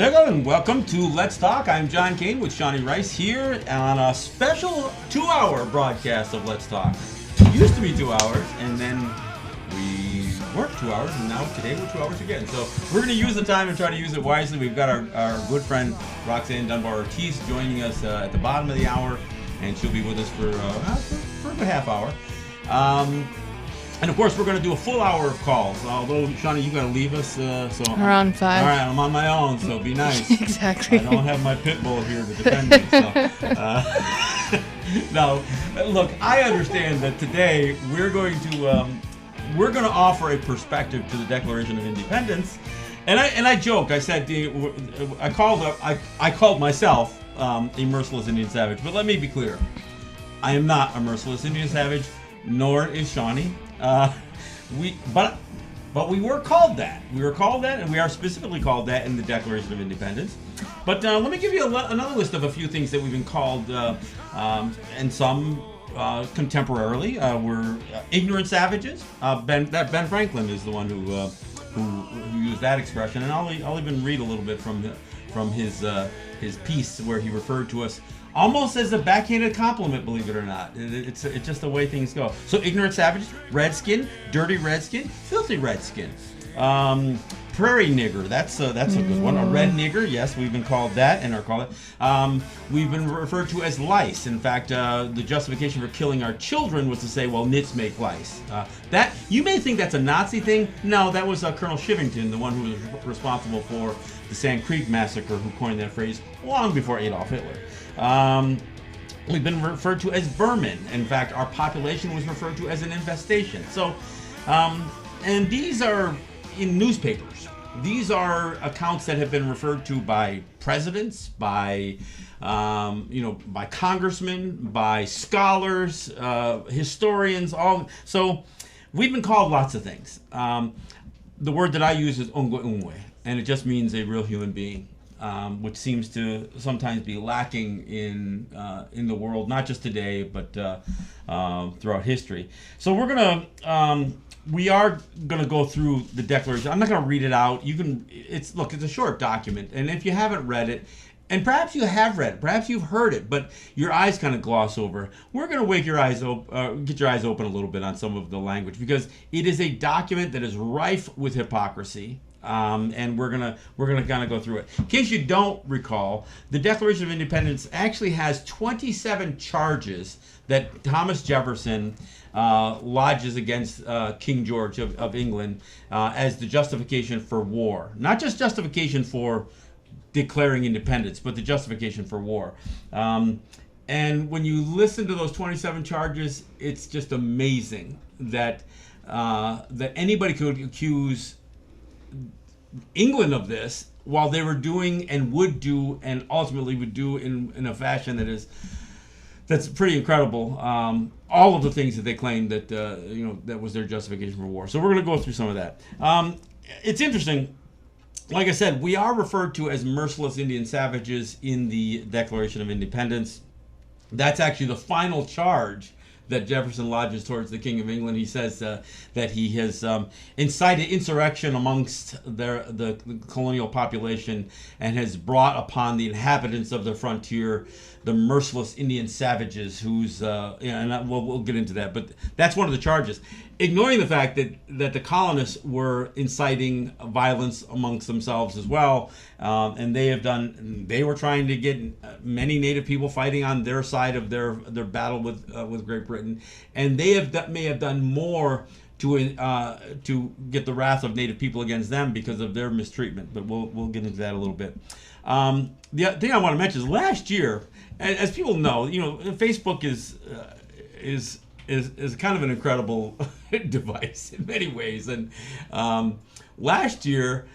Ziggle, and welcome to Let's Talk. I'm John Kane with Shawnee Rice here on a special 2-hour broadcast of Let's Talk. It used to be 2 hours, and then we weren't 2 hours, and now today we're 2 hours again. So we're going to use the time and try to use it wisely. We've got our good friend Roxanne Dunbar-Ortiz joining us at the bottom of the hour, and she'll be with us for a half hour. And of course, we're going to do a full hour of calls. Although, Shawnee, you got to leave us. So around 5. All right, I'm on my own, so be nice. Exactly. I don't have my pit bull here to defend me. So, no, look, I understand that today we're going to offer a perspective to the Declaration of Independence, and I joke. I said I called myself a merciless Indian savage, but let me be clear, I am not a merciless Indian savage, nor is Shawnee. But we were called that. We were called that, and we are specifically called that in the Declaration of Independence. But let me give you another list of a few things that we've been called, and some contemporarily. We're ignorant savages. Ben Franklin is the one who used that expression, and I'll even read a little bit from his piece where he referred to us almost as a backhanded compliment, believe it or not. It's just the way things go. So ignorant savages, redskin, dirty redskin, filthy redskin. Prairie nigger, that's a good one. A red nigger, yes, we've been called that and are called it. We've been referred to as lice. In fact, the justification for killing our children was to say, well, nits make lice. That you may think that's a Nazi thing. No, that was Colonel Shivington, the one who was responsible for the Sand Creek Massacre, who coined that phrase long before Adolf Hitler. We've been referred to as vermin. In fact, our population was referred to as an infestation. So, and these are in newspapers. These are accounts that have been referred to by presidents, by by congressmen, by scholars, historians. So, we've been called lots of things. The word that I use is ongwe, and it just means a real human being. Which seems to sometimes be lacking in the world, not just today, but throughout history. So we are gonna go through the Declaration. I'm not gonna read it out. It's a short document, and if you haven't read it, and perhaps you have read it, perhaps you've heard it, but your eyes kind of gloss over, we're gonna wake your eyes get your eyes open a little bit on some of the language, because it is a document that is rife with hypocrisy. And we're gonna kind of go through it. In case you don't recall, the Declaration of Independence actually has 27 charges that Thomas Jefferson lodges against King George of England as the justification for war. Not just justification for declaring independence, but the justification for war. And when you listen to those 27 charges, it's just amazing that anybody could accuse England of this while they were doing and would do and ultimately would do in a fashion that's pretty incredible. All of the things that they claimed that was their justification for war. So we're going to go through some of that. It's interesting. Like I said, we are referred to as merciless Indian savages in the Declaration of Independence. That's actually the final charge that Jefferson lodges towards the King of England. He says that he has incited insurrection amongst the colonial population and has brought upon the inhabitants of the frontier the merciless Indian savages and we'll get into that, but that's one of the charges. Ignoring the fact that the colonists were inciting violence amongst themselves as well, and they were trying to get many Native people fighting on their side of their battle with Great Britain, and they may have done more to get the wrath of Native people against them because of their mistreatment. But we'll get into that a little bit. The thing I want to mention is last year, as people know, Facebook is kind of an incredible device in many ways. And last year,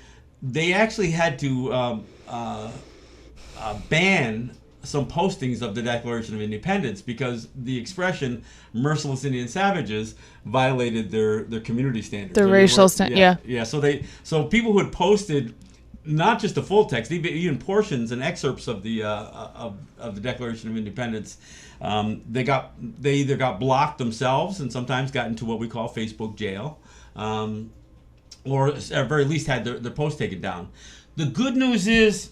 they actually had to ban some postings of the Declaration of Independence because the expression "merciless Indian savages" violated their community standards. The racial standards. Yeah. So people who had posted not just the full text, even portions and excerpts of the Declaration of Independence, they either got blocked themselves and sometimes got into what we call Facebook jail, or at very least had their post taken down. The good news is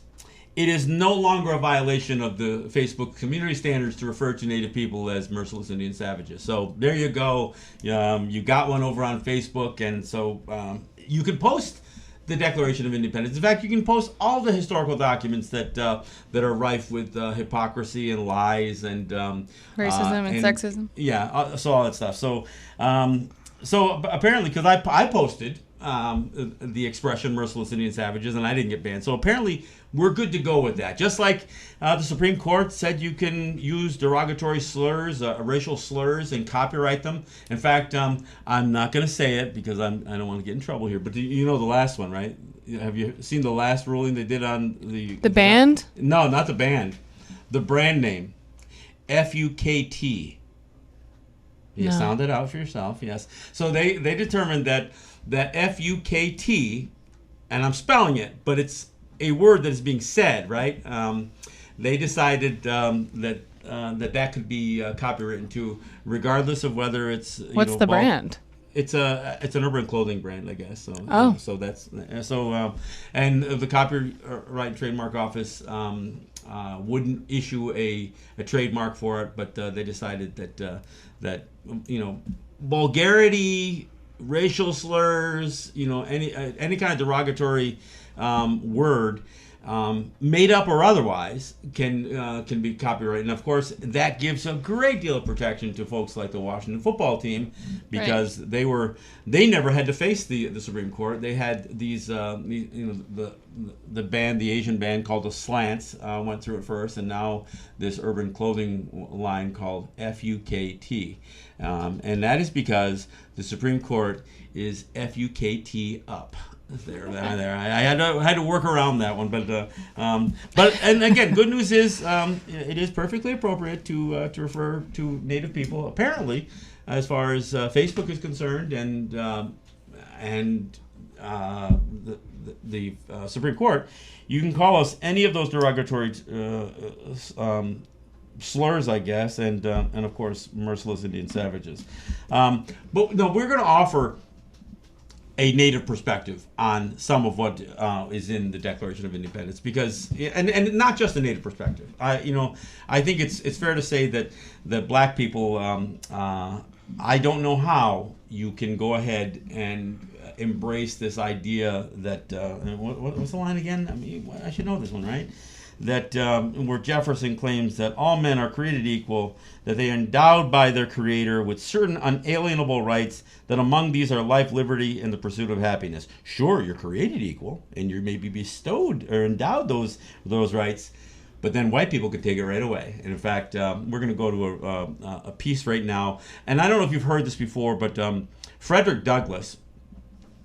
it is no longer a violation of the Facebook community standards to refer to Native people as merciless Indian savages. So there you go. You got one over on Facebook, and so you can post the Declaration of Independence. In fact, you can post all the historical documents that are rife with hypocrisy and lies and racism and sexism. Yeah, so all that stuff. So apparently, because I posted the expression "merciless Indian savages" and I didn't get banned. So apparently, we're good to go with that. Just like the Supreme Court said you can use derogatory slurs, racial slurs, and copyright them. In fact, I'm not going to say it because I don't want to get in trouble here. But you know the last one, right? Have you seen the last ruling they did on the band? No, not the band. The brand name, FUKT. You sound it out for yourself. Yes. So they determined that FUKT, and I'm spelling it, but it's a word that is being said, right? They decided that could be copywritten too, regardless of whether it's what's the brand? It's an urban clothing brand, I guess. So so that's and the Copyright and Trademark Office wouldn't issue a trademark for it, but they decided that vulgarity, racial slurs, any kind of derogatory word, made up or otherwise, can be copyrighted. And of course, that gives a great deal of protection to folks like the Washington football team, because they never had to face the Supreme Court. They had the Asian band called the Slants went through it first, and now this urban clothing line called FUKT, and that is because the Supreme Court is FUKT up. There. I had to work around that one, but and again, good news is it is perfectly appropriate to refer to Native people, apparently, as far as Facebook is concerned, and the Supreme Court. You can call us any of those derogatory slurs, I guess, and of course, merciless Indian savages. But no, we're going to offer a Native perspective on some of what is in the Declaration of Independence, because and not just a Native perspective. I think it's fair to say that Black people, I don't know how you can go ahead and embrace this idea that what's the line again? I mean, I should know this one, right? That where Jefferson claims that all men are created equal, that they are endowed by their Creator with certain unalienable rights, that among these are life, liberty, and the pursuit of happiness. Sure, you're created equal, and you're maybe bestowed or endowed those rights, but then white people could take it right away. And in fact, we're going to go to a piece right now, and I don't know if you've heard this before, but Frederick Douglass,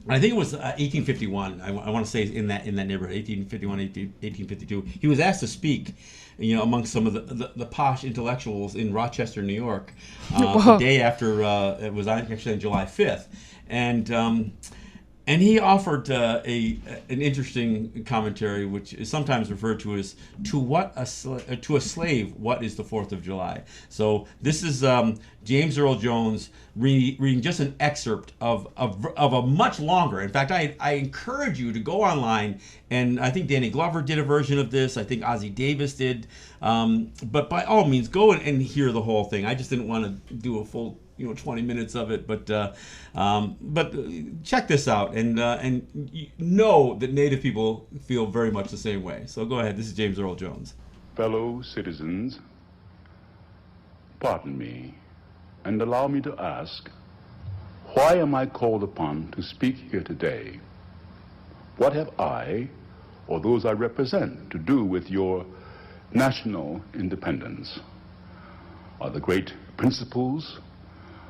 I think it was 1851. I want to say in that neighborhood, 1851, 1852. He was asked to speak, amongst some of the posh intellectuals in Rochester, New York, the day after it was actually on July 5th, and he offered an interesting commentary, which is sometimes referred to as to a slave, what is the 4th of July? So this is James Earl Jones reading just an excerpt of a much longer. In fact, I encourage you to go online, and I think Danny Glover did a version of this. I think Ozzie Davis did. But by all means, go and hear the whole thing. I just didn't want to do a full 20 minutes of it, but check this out, and know that Native people feel very much the same way. So go ahead. This is James Earl Jones. Fellow citizens, pardon me, and allow me to ask, why am I called upon to speak here today? What have I, or those I represent, to do with your national independence? Are the great principles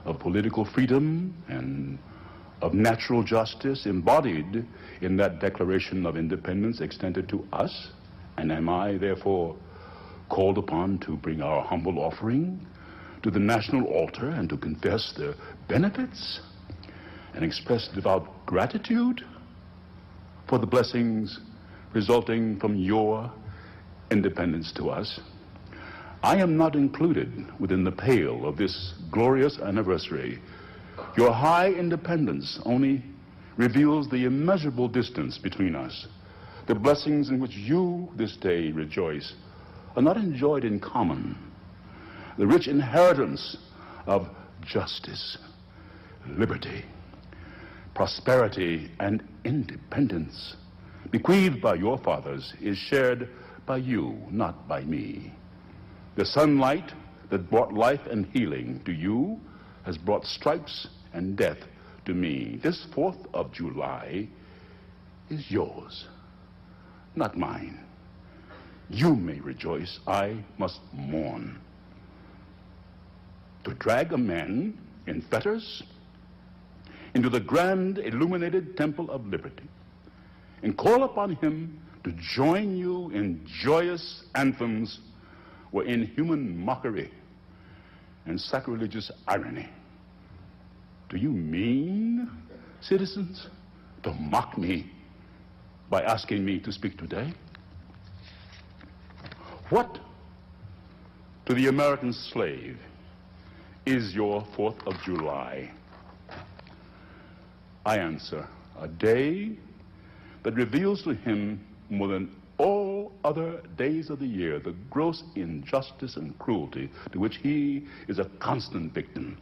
of political freedom and of natural justice embodied in that Declaration of Independence extended to us? And am I therefore called upon to bring our humble offering to the national altar and to confess their benefits and express devout gratitude for the blessings resulting from your independence to us? I am not included within the pale of this glorious anniversary. Your high independence only reveals the immeasurable distance between us, The blessings in which you this day rejoice are not enjoyed in common. The rich inheritance of justice, liberty, prosperity, and independence bequeathed by your fathers is shared by you, not by me. The sunlight that brought life and healing to you has brought stripes and death to me. This 4th of July is yours, not mine. You may rejoice, I must mourn. To drag a man in fetters into the grand illuminated temple of liberty and call upon him to join you in joyous anthems were inhuman mockery and sacrilegious irony. Do you mean, citizens, to mock me by asking me to speak today? What, to the American slave, is your 4th of July? I answer, a day that reveals to him more than all other days of the year the gross injustice and cruelty to which he is a constant victim.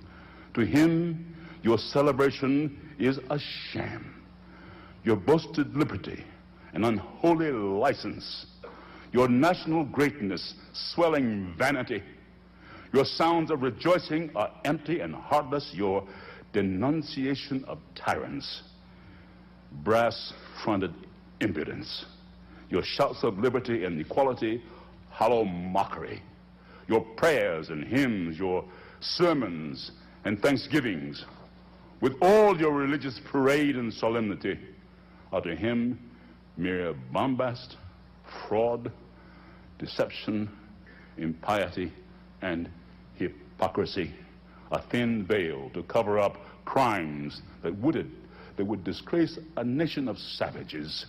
To him, your celebration is a sham. Your boasted liberty, an unholy license. Your national greatness, swelling vanity. Your sounds of rejoicing are empty and heartless. Your denunciation of tyrants, brass-fronted impudence. Your shouts of liberty and equality, hollow mockery. Your prayers and hymns, your sermons and thanksgivings, with all your religious parade and solemnity, are to him mere bombast, fraud, deception, impiety, and hypocrisy. A thin veil to cover up crimes that would disgrace a nation of savages.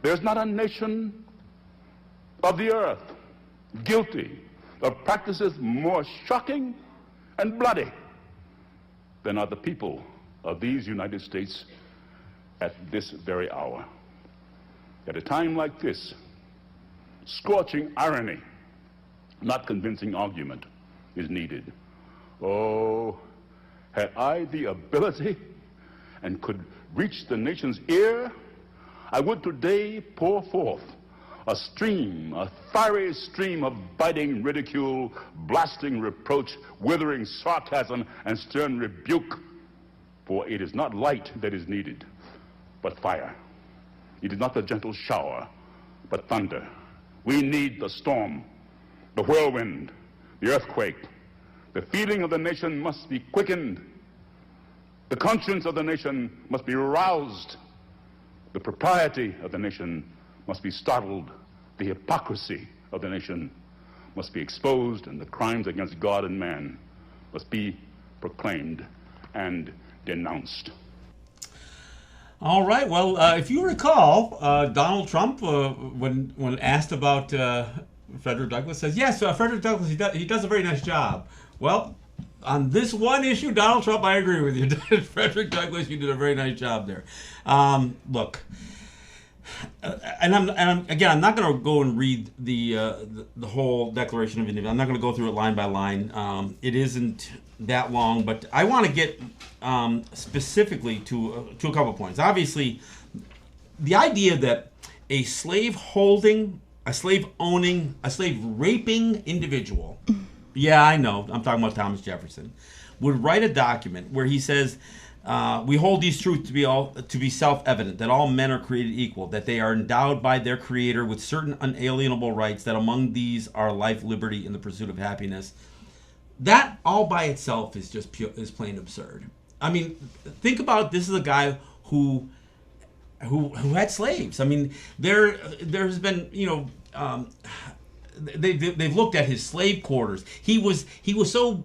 There's not a nation of the earth guilty of practices more shocking and bloody than are the people of these United States at this very hour. At a time like this, scorching irony, not convincing argument, is needed. Oh, had I the ability and could reach the nation's ear, I would today pour forth a stream, a fiery stream of biting ridicule, blasting reproach, withering sarcasm, and stern rebuke. For it is not light that is needed, but fire. It is not the gentle shower, but thunder. We need the storm, the whirlwind, the earthquake. The feeling of the nation must be quickened. The conscience of the nation must be roused. The propriety of the nation must be startled. The hypocrisy of the nation must be exposed, and the crimes against God and man must be proclaimed and denounced. All right. Well, if you recall, Donald Trump, when asked about Frederick Douglass, says, yes, Frederick Douglass, he does a very nice job. Well, on this one issue, Donald Trump, I agree with you. Frederick Douglass, you did a very nice job there. Look, and I'm not going to go and read the whole Declaration of Independence. I'm not going to go through it line by line. It isn't that long, but I want to get specifically to a couple of points. Obviously, the idea that a slave holding, a slave owning, a slave raping individual, yeah, I know, I'm talking about Thomas Jefferson, would write a document where he says, we hold these truths to be self-evident, that all men are created equal, that they are endowed by their Creator with certain unalienable rights, that among these are life, liberty, and the pursuit of happiness. That all by itself is just is plain absurd. I mean, think about it. This is a guy who had slaves. I mean, there's been, they've looked at his slave quarters. He was so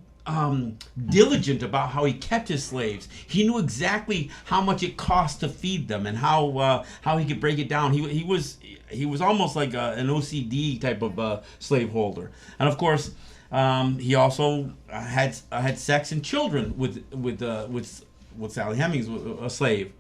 diligent about how he kept his slaves. He knew exactly how much it cost to feed them and how he could break it down. He was almost like an OCD type of slaveholder. And of course, he also had sex and children with Sally Hemings, a slave.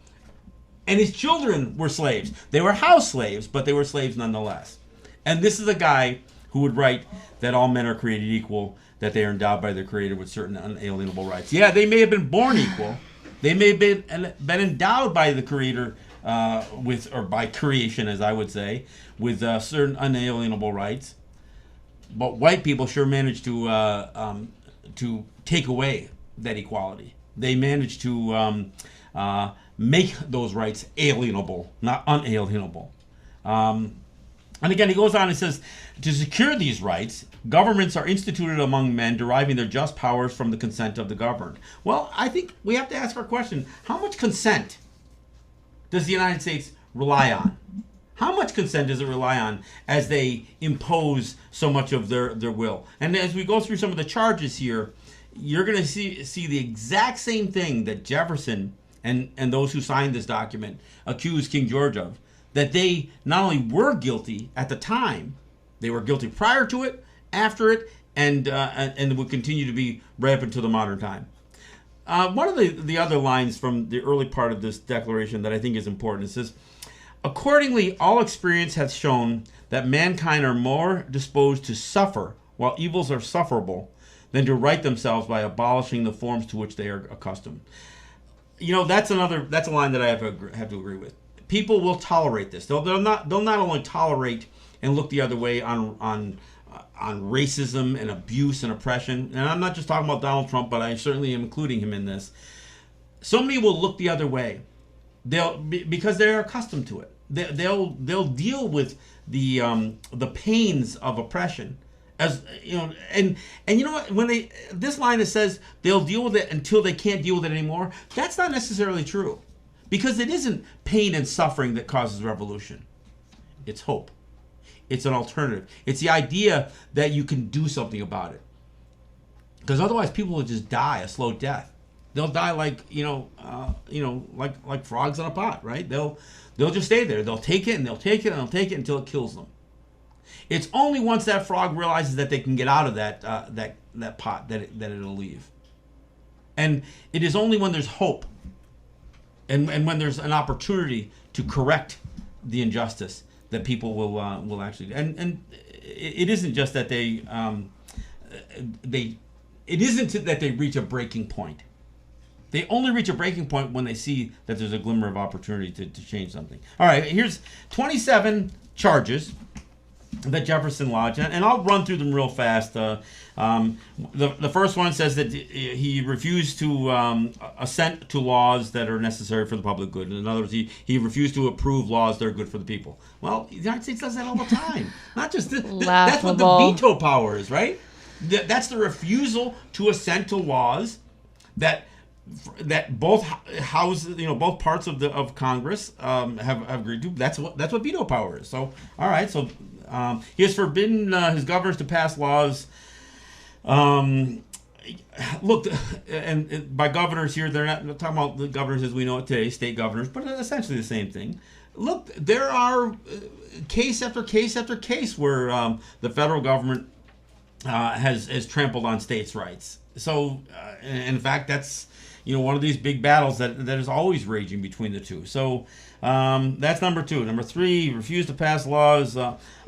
And his children were slaves. They were house slaves, but they were slaves nonetheless. And this is a guy who would write that all men are created equal, that they are endowed by their Creator with certain unalienable rights. Yeah, they may have been born equal. They may have been endowed by the Creator or by creation, as I would say, with certain unalienable rights. But white people sure managed to take away that equality. They managed to make those rights alienable, not unalienable. And again, he goes on and says, to secure these rights, governments are instituted among men, deriving their just powers from the consent of the governed. Well, I think we have to ask our question, how much consent does the United States rely on? How much consent does it rely on as they impose so much of their will? And as we go through some of the charges here, you're going to see the exact same thing that Jefferson and those who signed this document accused King George of, that they not only were guilty at the time, they were guilty prior to it, after it, and would continue to be right up until the modern time. One of the other lines from the early part of this declaration that I think is important, it says, accordingly, all experience hath shown that mankind are more disposed to suffer while evils are sufferable than to right themselves by abolishing the forms to which they are accustomed. You know, that's a line that I have to agree with. People will tolerate this. They'll not only tolerate and look the other way on racism and abuse and oppression. And I'm not just talking about Donald Trump, but I certainly am including him in this. So many will look the other way. Because they're accustomed to it. They'll deal with the pains of oppression, as you know. And you know what? When this line that says they'll deal with it until they can't deal with it anymore, that's not necessarily true, because it isn't pain and suffering that causes revolution. It's hope. It's an alternative. It's the idea that you can do something about it. Because otherwise, people will just die a slow death. They'll die like like frogs in a pot, right? They'll just stay there. They'll take it and they'll take it and they'll take it until it kills them. It's only once that frog realizes that they can get out of that pot that it'll leave. And it is only when there's hope and when there's an opportunity to correct the injustice that people will actually. And it isn't just that it isn't that they reach a breaking point. They only reach a breaking point when they see that there's a glimmer of opportunity to change something. All right, here's 27 charges that Jefferson lodged, and I'll run through them real fast. The first one says that he refused to assent to laws that are necessary for the public good. In other words, he refused to approve laws that are good for the people. Well, the United States does that all the time. Not just this. That's what the veto power is, right? That's the refusal to assent to laws that both houses, both parts of Congress have agreed to. That's what veto power is. So, all right. So, he has forbidden his governors to pass laws. Look, and by governors here, they're not talking about the governors as we know it today, state governors, but essentially the same thing. Look, there are case after case after case where the federal government has trampled on states' rights. So, in fact, that's one of these big battles that is always raging between the two. So that's number two. Number three, refuse to pass laws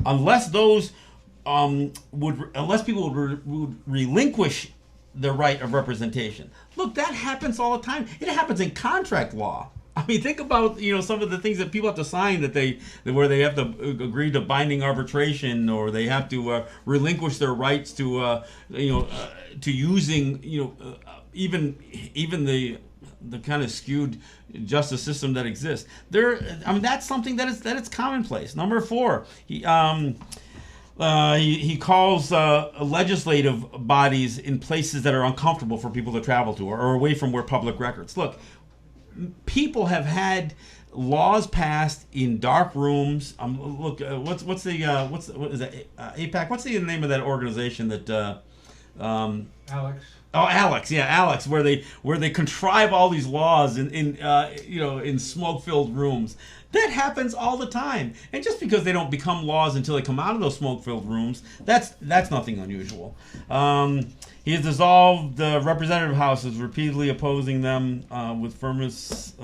unless those unless people would relinquish the right of representation. Look, that happens all the time. It happens in contract law. I mean, think about some of the things that people have to sign where they have to agree to binding arbitration, or they have to relinquish their rights to using even the kind of skewed justice system that exists. That's something that is commonplace. Number four, he calls legislative bodies in places that are uncomfortable for people to travel to, or away from where public records. Look, people have had laws passed in dark rooms. Look, what is that? APAC. What's the name of that organization that? Alex. Oh, Alex, yeah, Alex, where they contrive all these laws in smoke-filled rooms. That happens all the time, and just because they don't become laws until they come out of those smoke-filled rooms, that's nothing unusual. He has dissolved the representative houses, repeatedly opposing them with firmness.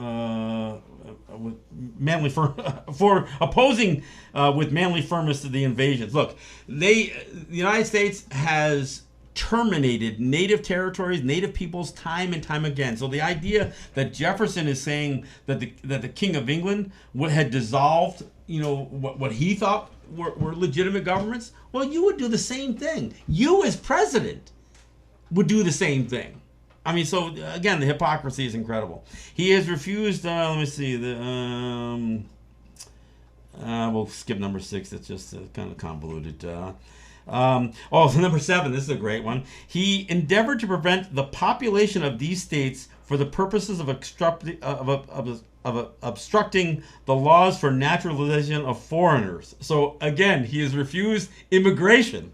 for opposing with manly firmness to the invasions. Look, the United States has terminated native territories, native peoples, time and time again. So the idea that Jefferson is saying that the King of England had dissolved, what he thought were legitimate governments, well, you would do the same thing. You as president would do the same thing. I mean, so again, the hypocrisy is incredible. He has refused. Let me see. We'll skip number 6. It's just kind of convoluted. Number 7. This is a great one. He endeavored to prevent the population of these states for the purposes of obstructing the laws for naturalization of foreigners. So again, he has refused immigration,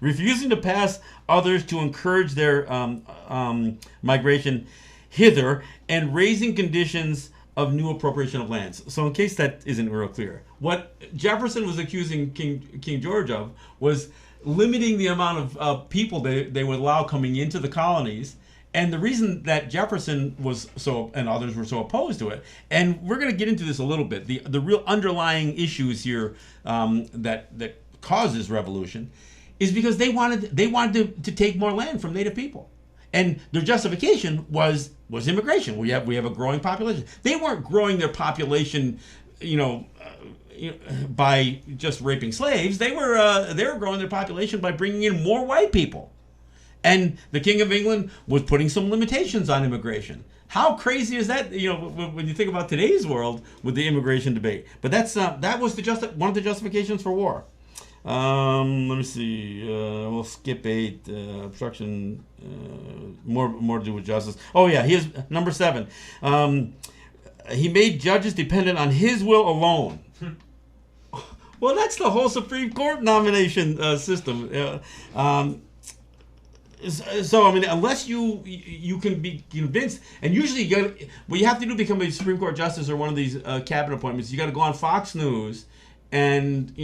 refusing to pass others to encourage their migration hither, and raising conditions of new appropriation of lands. So in case that isn't real clear, what Jefferson was accusing King George of was limiting the amount of people they would allow coming into the colonies. And the reason that Jefferson was so, and others were so opposed to it, and we're going to get into this a little bit, the real underlying issues here that causes revolution, is because they wanted to take more land from native people, and their justification was immigration. We have a growing population. They weren't growing their population, by just raping slaves. They were growing their population by bringing in more white people, and the King of England was putting some limitations on immigration. How crazy is that? When you think about today's world with the immigration debate. But that was one of the justifications for war. Let me see. We'll skip 8. Obstruction. More to do with justice. Oh yeah, he is number 7. He made judges dependent on his will alone. Well, that's the whole Supreme Court nomination system. So I mean, unless you can be convinced, and usually what you have to do to become a Supreme Court justice or one of these cabinet appointments, you got to go on Fox News and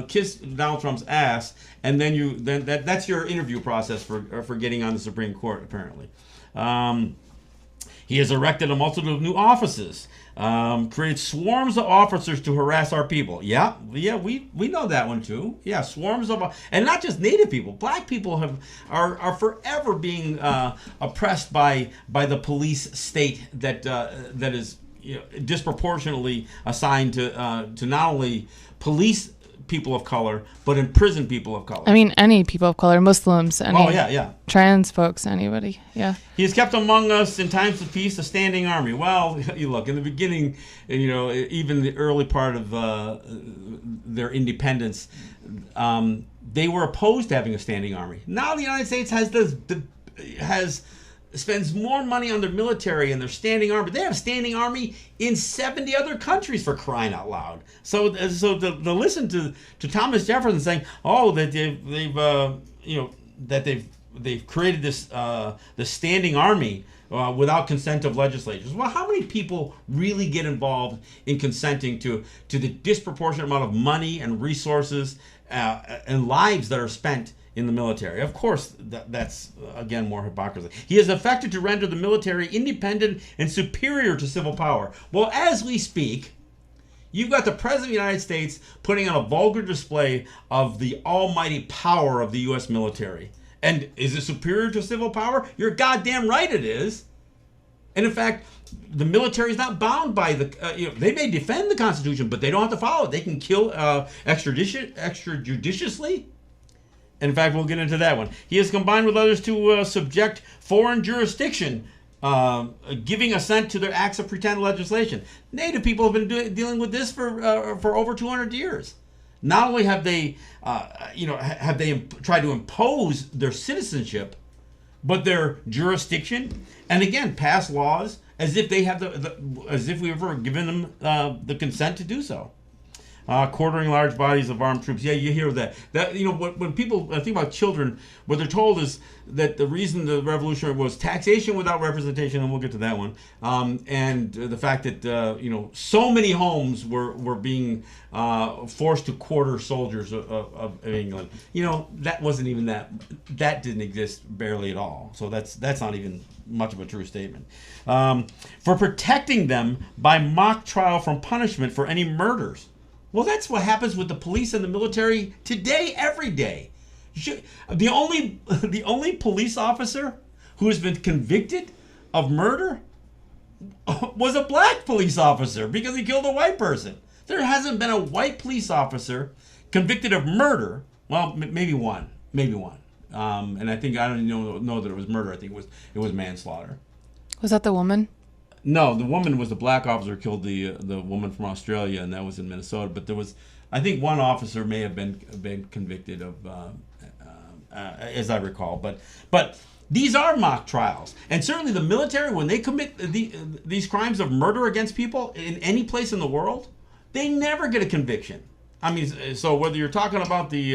kiss Donald Trump's ass, and then that's your interview process for getting on the Supreme Court. Apparently, he has erected a multitude of new offices, created swarms of officers to harass our people. Yeah, we know that one too. Yeah, swarms of, and not just Native people. Black people are forever being oppressed by the police state that is disproportionately assigned to not only police people of color, but imprison people of color. I mean, any people of color, Muslims, trans folks, anybody. Yeah. He has kept among us in times of peace a standing army. Well, you look, in the beginning, even the early part of their independence, they were opposed to having a standing army. Now the United States spends more money on their military and their standing army. They have a standing army in 70 other countries, for crying out loud. So to listen to Thomas Jefferson saying, that they've created this standing army without consent of legislatures. Well, how many people really get involved in consenting to the disproportionate amount of money and resources and lives that are spent in the military? Of course, that's, again, more hypocrisy. He has affected to render the military independent and superior to civil power. Well, as we speak, you've got the President of the United States putting on a vulgar display of the almighty power of the U.S. military. And is it superior to civil power? You're goddamn right it is. And in fact, the military is not bound by they may defend the Constitution, but they don't have to follow it. They can kill extrajudiciously. In fact, we'll get into that one. He has combined with others to subject foreign jurisdiction, giving assent to their acts of pretend legislation. Native people have been dealing with this for over 200 years. Not only have they, tried to impose their citizenship, but their jurisdiction, and again, pass laws as if they have as if we've ever given them the consent to do so. quartering large bodies of armed troops. Yeah, you hear that. That when people think about children, what they're told is that the reason the revolution was taxation without representation, and we'll get to that one, and the fact that so many homes were being forced to quarter soldiers of England. That wasn't even that didn't exist barely at all. So that's not even much of a true statement. For protecting them by mock trial from punishment for any murders. Well, that's what happens with the police and the military today, every day. The only police officer who has been convicted of murder was a black police officer because he killed a white person. There hasn't been a white police officer convicted of murder. Well, maybe one. And I don't know that it was murder. I think it was manslaughter. Was that the woman? No, the woman was the black officer who killed the woman from Australia, and that was in Minnesota. But there was, I think, one officer may have been convicted of, as I recall. But these are mock trials, and certainly the military, when they commit these crimes of murder against people in any place in the world, they never get a conviction. I mean, so whether you're talking about the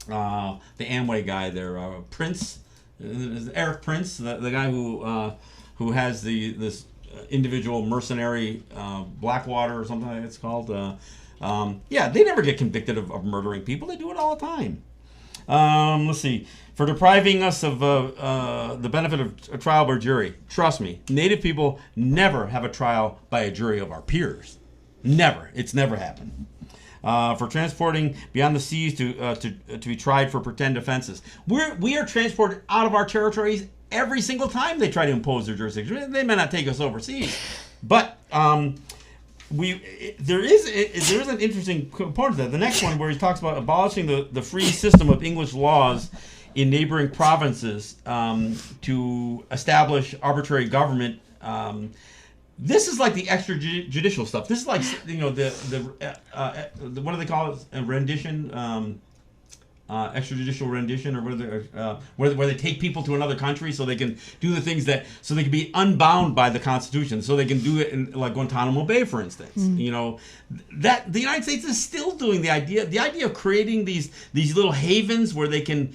Amway guy there, Prince, Eric Prince, the guy who has this individual mercenary Blackwater or something like it's called. They never get convicted of murdering people. They do it all the time. Let's see. For depriving us of the benefit of a trial by jury. Trust me, Native people never have a trial by a jury of our peers. Never. It's never happened. For transporting beyond the seas to be tried for pretend offenses. We are transported out of our territories every single time they try to impose their jurisdiction. They may not take us overseas, but there is an interesting component to that. The next one, where he talks about abolishing the free system of English laws in neighboring provinces to establish arbitrary government. This is like the extrajudicial stuff. This is like the what do they call it? A rendition, extrajudicial rendition, or where they take people to another country so they can do the things so they can be unbound by the Constitution, so they can do it in like Guantanamo Bay, for instance. That the United States is still doing the idea of creating these little havens where they can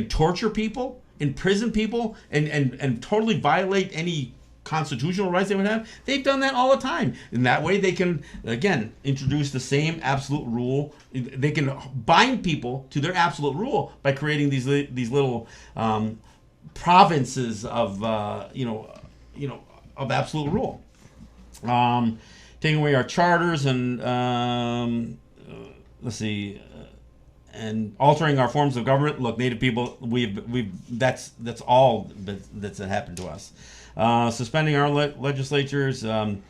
torture people, imprison people, and totally violate any constitutional rights they would have. They've done that all the time. In that way, they can, again, introduce the same absolute rule. They can bind people to their absolute rule by creating these little provinces of of absolute rule. Taking away our charters and let's see. And altering our forms of government. Look, Native people, that's all that's happened to us. Suspending our legislatures and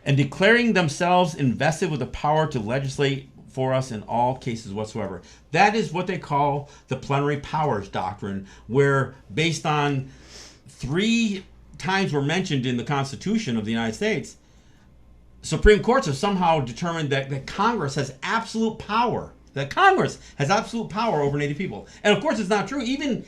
declaring themselves invested with the power to legislate for us in all cases whatsoever. That is what they call the plenary powers doctrine, where based on 3 times were mentioned in the Constitution of the United States, Supreme Courts have somehow determined that Congress has absolute power. That Congress has absolute power over Native people. And of course it's not true. Even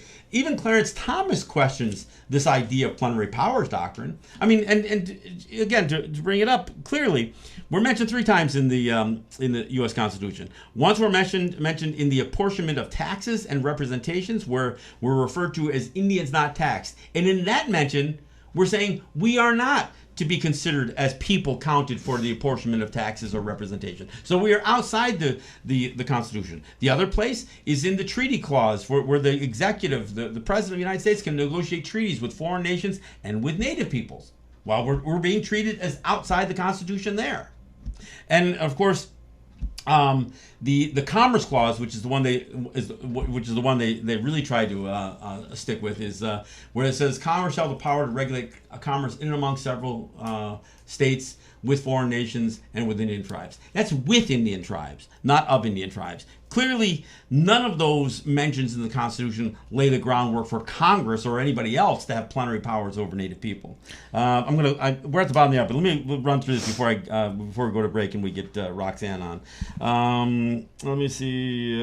Clarence Thomas questions this idea of plenary powers doctrine. I mean, and again, to bring it up clearly, we're mentioned 3 times in the U.S. Constitution. Once we're mentioned in the apportionment of taxes and representations, where we're referred to as Indians not taxed. And in that mention, we're saying we are not to be considered as people counted for the apportionment of taxes or representation. So we are outside the Constitution. The other place is in the treaty clause, where the executive, the President of the United States, can negotiate treaties with foreign nations and with Native peoples, while we're being treated as outside the Constitution there. And of course, the Commerce Clause, which is the one they really try to stick with, is where it says Congress shall have the power to regulate commerce in and among several states, with foreign nations, and with Indian tribes. That's with Indian tribes, not of Indian tribes. Clearly, none of those mentions in the Constitution lay the groundwork for Congress or anybody else to have plenary powers over Native people. We're at the bottom of the hour, but let me run through this before we go to break and we get Roxanne on. Let me see.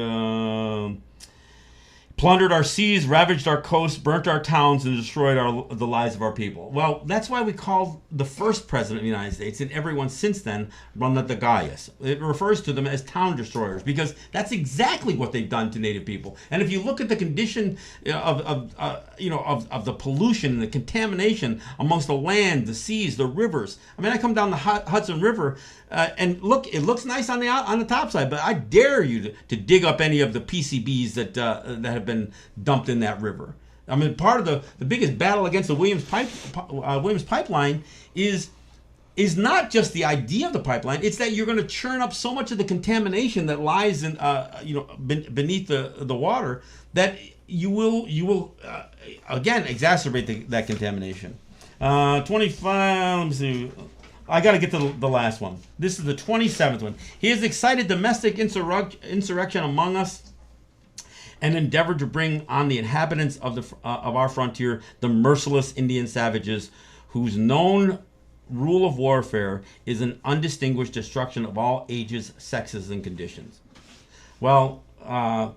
plundered our seas, ravaged our coasts, burnt our towns, and destroyed the lives of our people. Well, that's why we call the first president of the United States and everyone since then run the Gaius. It refers to them as town destroyers because that's exactly what they've done to Native people. And if you look at the condition of the pollution and the contamination amongst the land, the seas, the rivers. I mean, I come down the Hudson River and look, it looks nice on the top side, but I dare you to dig up any of the PCBs that have been dumped in that river. I mean, part of the biggest battle against the Williams pipeline is not just the idea of the pipeline; it's that you're going to churn up so much of the contamination that lies in beneath the water that you will again exacerbate that contamination. 25. Let me see. I got to get to the last one. This is the 27th one. He has excited domestic insurrection among us and endeavored to bring on the inhabitants of our frontier the merciless Indian savages whose known rule of warfare is an undistinguished destruction of all ages, sexes, and conditions. Well,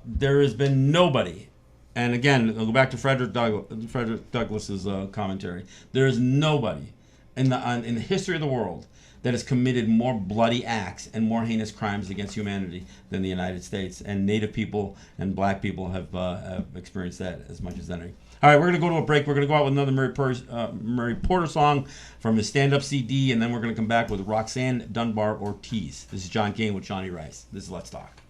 there has been nobody, and again, I'll go back to Frederick Douglass's commentary. There is nobody in the history of the world that has committed more bloody acts and more heinous crimes against humanity than the United States. And Native people and black people have experienced that as much as any. All right, we're going to go to a break. We're going to go out with another Murray Porter song from his stand-up CD, and then we're going to come back with Roxanne Dunbar Ortiz. This is John Kane with Shawnee Rice. This is Let's Talk.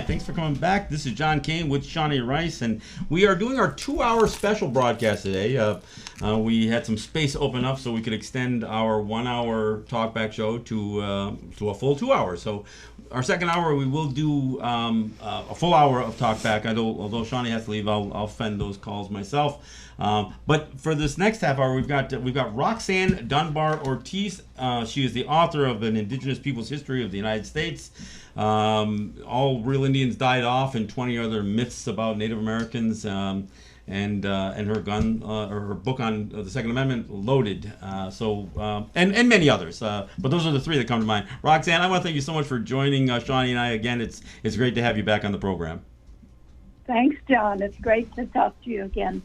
Thanks for coming back. This is John Kane with Shawnee Rice, and we are doing our 2-hour special broadcast today. We had some space open up so we could extend our 1-hour talkback show to a full 2 hours. So our second hour, we will do a full hour of talkback. Although Shawnee has to leave, I'll fend those calls myself. But for this next half hour, we've got Roxanne Dunbar Ortiz. She is the author of An Indigenous People's History of the United States. All real Indians died off, and 20 other myths about Native Americans, and her book on the Second Amendment, Loaded. And many others. But those are the three that come to mind. Roxanne, I want to thank you so much for joining Shawnee and I again. It's great to have you back on the program. Thanks, John. It's great to talk to you again.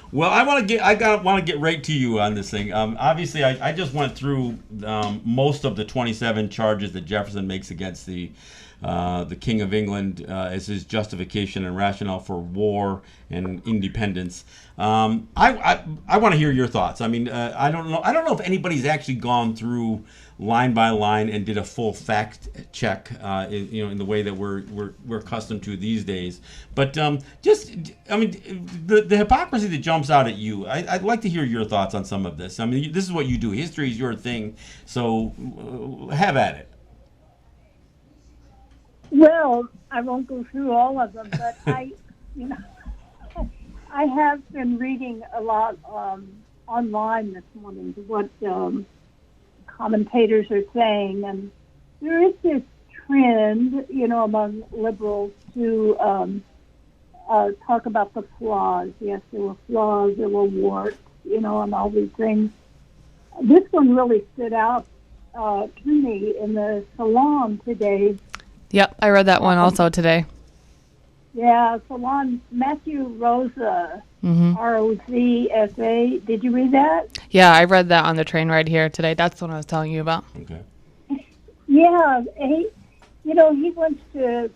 Well, I want to get right to you on this thing. Obviously, I just went through most of the 27 charges that Jefferson makes against the the King of England as his justification and rationale for war and independence. I want to hear your thoughts. I mean, I don't know if anybody's actually gone through line by line and did a full fact check, in the way that we're accustomed to these days. But the hypocrisy that jumps out at you, I'd like to hear your thoughts on some of this. I mean, this is what you do. History is your thing, so have at it. Well, I won't go through all of them, but I have been reading a lot online this morning what commentators are saying, and there is this trend, among liberals to talk about the flaws. Yes, there were flaws, there were warts, and all these things. This one really stood out to me in the salon today. Yep, I read that one also today. Yeah, salon, Matthew Rosa, Roza. Did you read that? Yeah, I read that on the train ride here today. That's the one I was telling you about. Okay. Yeah, he wants to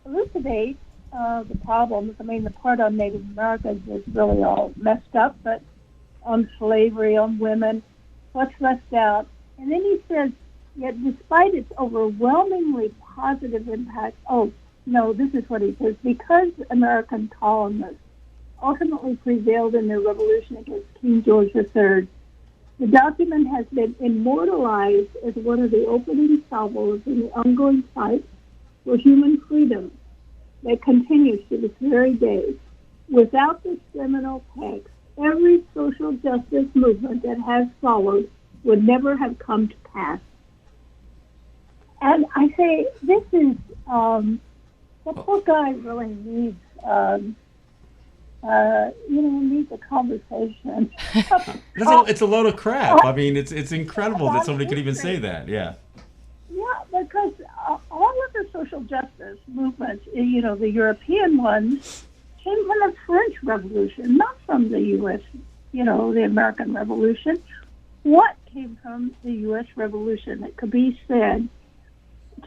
elucidate the problems. I mean, the part on Native Americans is really all messed up, but on slavery, on women, what's left out. And then he says, yet despite its overwhelmingly positive impact, this is what he says, because American colonists ultimately prevailed in their revolution against King George III, the document has been immortalized as one of the opening salvos in the ongoing fight for human freedom that continues to this very day. Without this seminal text, every social justice movement that has followed would never have come to pass. And I say, this is, the poor guy really needs, needs a conversation. It's a load of crap. I mean, it's incredible that somebody could even say that. Yeah. Yeah, because all of the social justice movements, the European ones, came from the French Revolution, not from the U.S., the American Revolution. What came from the U.S. Revolution that could be said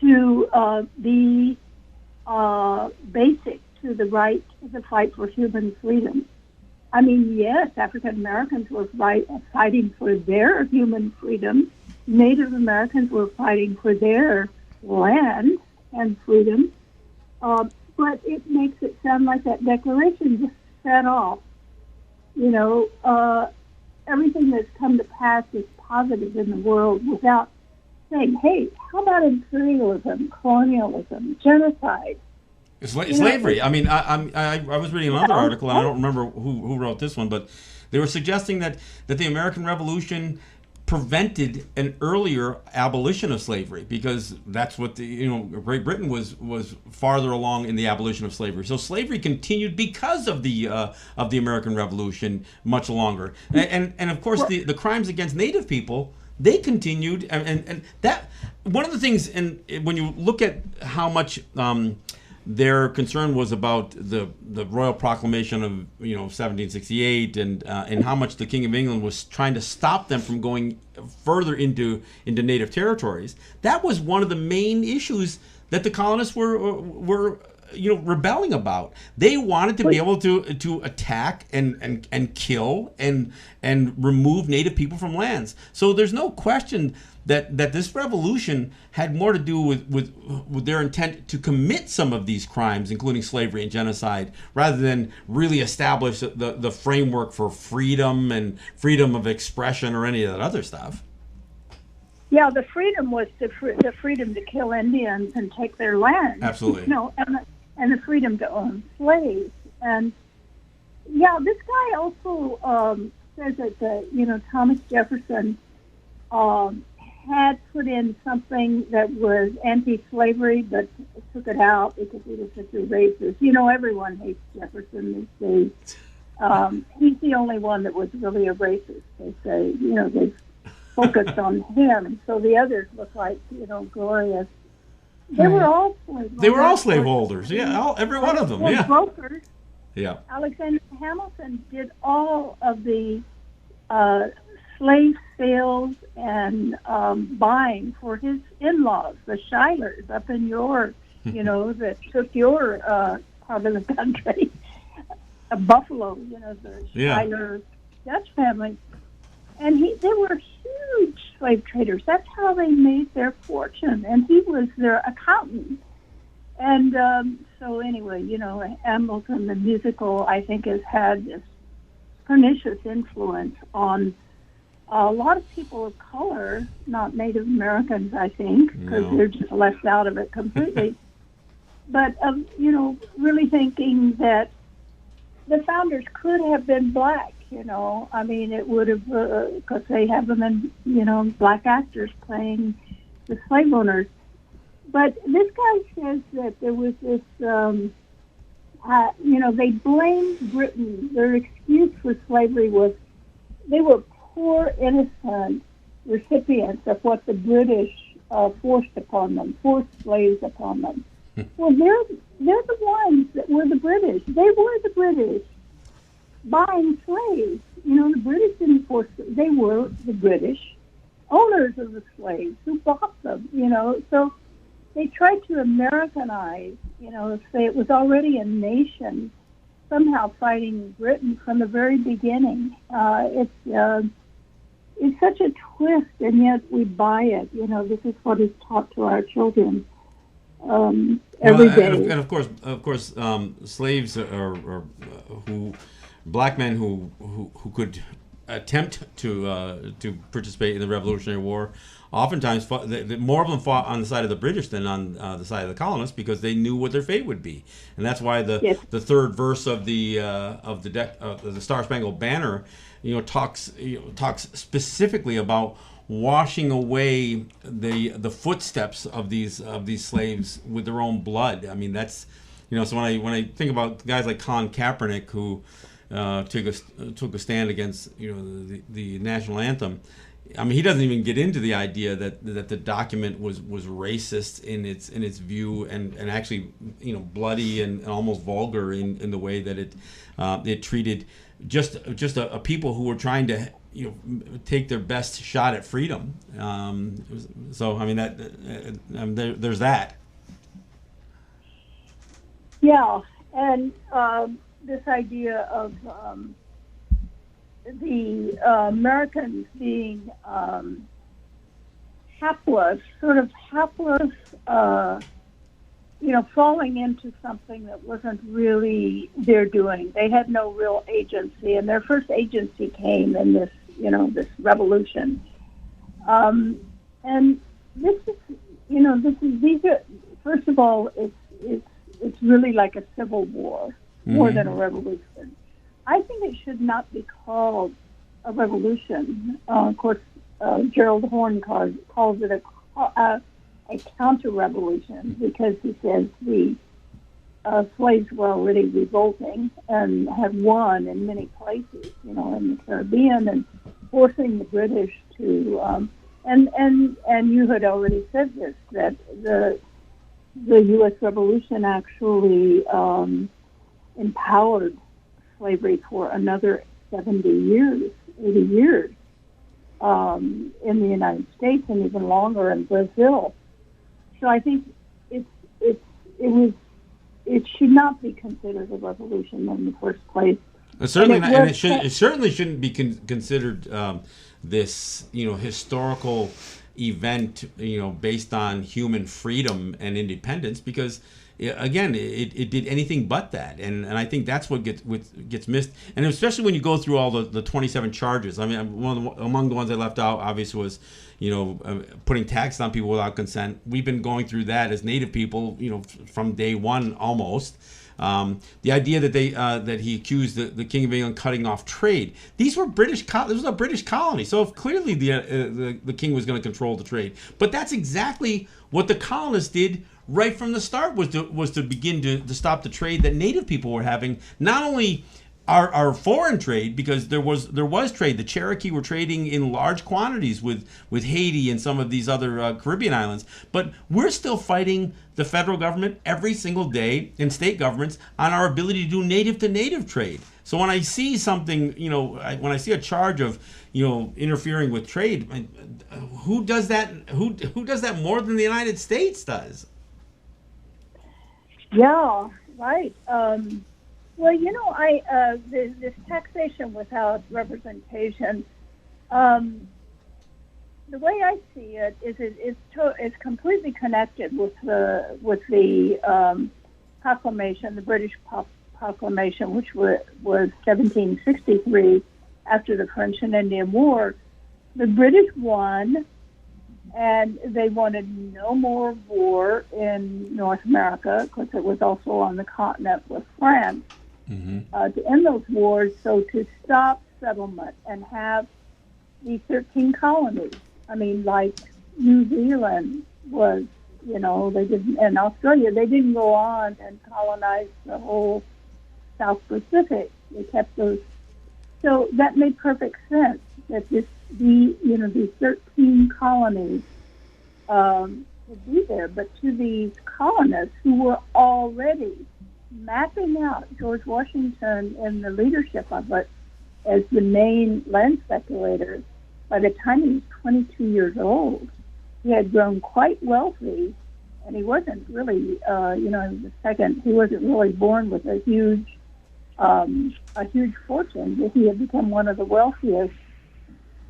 to be basic to the right to the fight for human freedom? I mean, yes, African Americans were fighting for their human freedom. Native Americans were fighting for their land and freedom. But it makes it sound like that declaration just set off. Everything that's come to pass is positive in the world without saying, hey, how about imperialism, colonialism, genocide? Slavery. I mean, I was reading another article, and I don't remember who wrote this one, but they were suggesting that the American Revolution prevented an earlier abolition of slavery, because that's what Great Britain was farther along in the abolition of slavery. So slavery continued because of the American Revolution much longer, and of course the crimes against Native people, they continued, and that one of the things, and when you look at how much their concern was about the Royal Proclamation of 1768, and how much the King of England was trying to stop them from going further into native territories. That was one of the main issues that the colonists were rebelling about. They wanted to be able to attack and kill and remove native people from lands. So there's no question that this revolution had more to do with their intent to commit some of these crimes, including slavery and genocide, rather than really establish the framework for freedom and freedom of expression or any of that other stuff. Yeah, the freedom was the freedom to kill Indians and take their land. Absolutely. And the freedom to own slaves. And yeah, this guy also says that Thomas Jefferson had put in something that was anti-slavery, but took it out because he was such a racist. Everyone hates Jefferson these days. He's the only one that was really a racist. They say, they focused on him, so the others look like, glorious. They were all slaveholders. They were all slaveholders. Yeah, every one of them. Yeah. Brokers. Yeah. Alexander Hamilton did all of the slave sales and buying for his in-laws, the Shilers up in your, that took your part of the country. Buffalo, the Schuyler Dutch family. And they were huge slave traders. That's how they made their fortune. And he was their accountant. And so anyway, Hamilton, the musical, I think, has had this pernicious influence on a lot of people of color, not Native Americans, I think, because they're just left out of it completely. But, really thinking that the founders could have been black, I mean, it would have, because they have them in, black actors playing the slave owners. But this guy says that there was this, they blamed Britain. Their excuse for slavery was they were poor, innocent recipients of what the British forced slaves upon them. Well, they're the ones that were the British. They were the British buying slaves. The British didn't force them. They were the British owners of the slaves who bought them, So they tried to Americanize, say it was already a nation somehow fighting Britain from the very beginning. It's such a twist, and yet we buy it. This is what is taught to our children every day. And of course, slaves are black men who could attempt to participate in the Revolutionary War. Oftentimes, more of them fought on the side of the British than on the side of the colonists because they knew what their fate would be, and that's why the third verse of the Star Spangled Banner, talks specifically about washing away the footsteps of these slaves with their own blood. I mean, that's so when I think about guys like Colin Kaepernick who took a stand against the national anthem. I mean, he doesn't even get into the idea that the document was racist in its view and actually bloody and almost vulgar in the way that it treated just a people who were trying to take their best shot at freedom. So I mean there's that. Yeah, and this idea of the Americans being hapless, falling into something that wasn't really their doing. They had no real agency, and their first agency came in this, this revolution. And this is, first of all, it's really like a civil war more than a revolution. I think it should not be called a revolution. Of course, Gerald Horne calls it a counter-revolution because he says the slaves were already revolting and had won in many places, in the Caribbean, and forcing the British to. And you had already said this, that the U.S. Revolution actually empowered slavery for another 70 years, 80 years in the United States, and even longer in Brazil. So I think it should not be considered a revolution in the first place. It certainly shouldn't be considered this historical event based on human freedom and independence, because again it did anything but that, and I think that's what gets missed, and especially when you go through all the 27 charges. I mean, among the ones I left out obviously was putting taxes on people without consent. We've been going through that as Native people from day one almost. The idea that he accused the King of England cutting off trade. These were British. This was a British colony, so clearly the king was going to control the trade. But that's exactly what the colonists did right from the start. Was to begin to stop the trade that Native people were having, not only our foreign trade, because there was trade. The Cherokee were trading in large quantities with Haiti and some of these other Caribbean islands. But we're still fighting the federal government every single day and state governments on our ability to do native to native trade. So when I see something, when I see a charge of, interfering with trade, who does that? Who does that more than the United States does? Yeah, right. Well, this taxation without representation, the way I see it is it's completely connected with the proclamation, the British proclamation, which was 1763 after the French and Indian War. The British won, and they wanted no more war in North America because it was also on the continent with France. To end those wars, so to stop settlement and have these 13 colonies. I mean, like New Zealand was, they didn't, and Australia, they didn't go on and colonize the whole South Pacific. They kept those. So that made perfect sense that these 13 colonies would be there. But to these colonists who were already mapping out, George Washington in the leadership of it as the main land speculator, by the time he was 22 years old, he had grown quite wealthy, and he wasn't really, he wasn't really born with a huge fortune. But he had become one of the wealthiest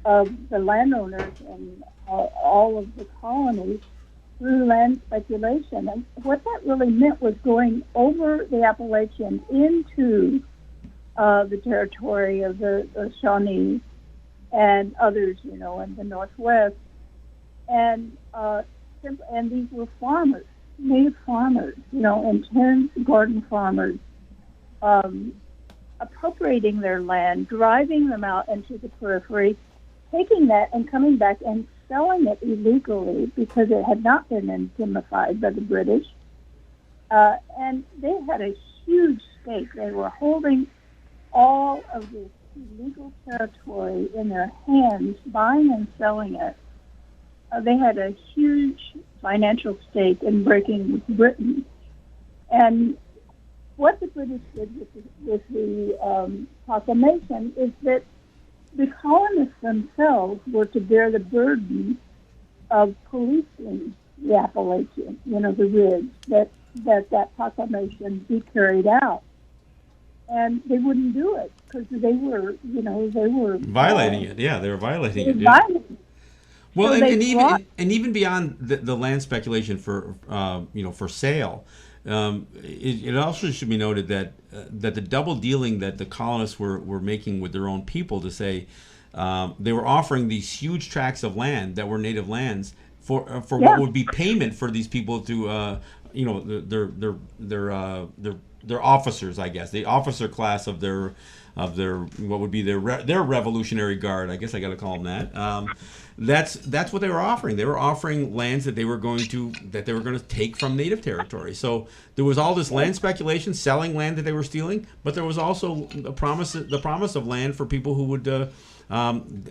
of the landowners in all of the colonies through land speculation. And what that really meant was going over the Appalachians into the territory of the Shawnee and others, in the Northwest. And these were farmers, native farmers, intense garden farmers, appropriating their land, driving them out into the periphery, taking that and coming back and selling it illegally because it had not been indemnified by the British. And they had a huge stake. They were holding all of this illegal territory in their hands, buying and selling it. They had a huge financial stake in breaking with Britain. And what the British did with the proclamation is that the colonists themselves were to bear the burden of policing the Appalachian, the ridge, that proclamation be carried out. And they wouldn't do it because they were violating it. Yeah, they were violating it. Well, so and even beyond the land speculation for sale, it also should be noted that the double dealing that the colonists were making with their own people to say they were offering these huge tracts of land that were native lands for what would be payment for these people to their officers, I guess, the officer class of their what would be their Revolutionary Guard. I guess I got to call them that. That's what they were offering. They were offering lands that they were going to take from native territory. So there was all this land speculation, selling land that they were stealing, but there was also the promise of land for people who would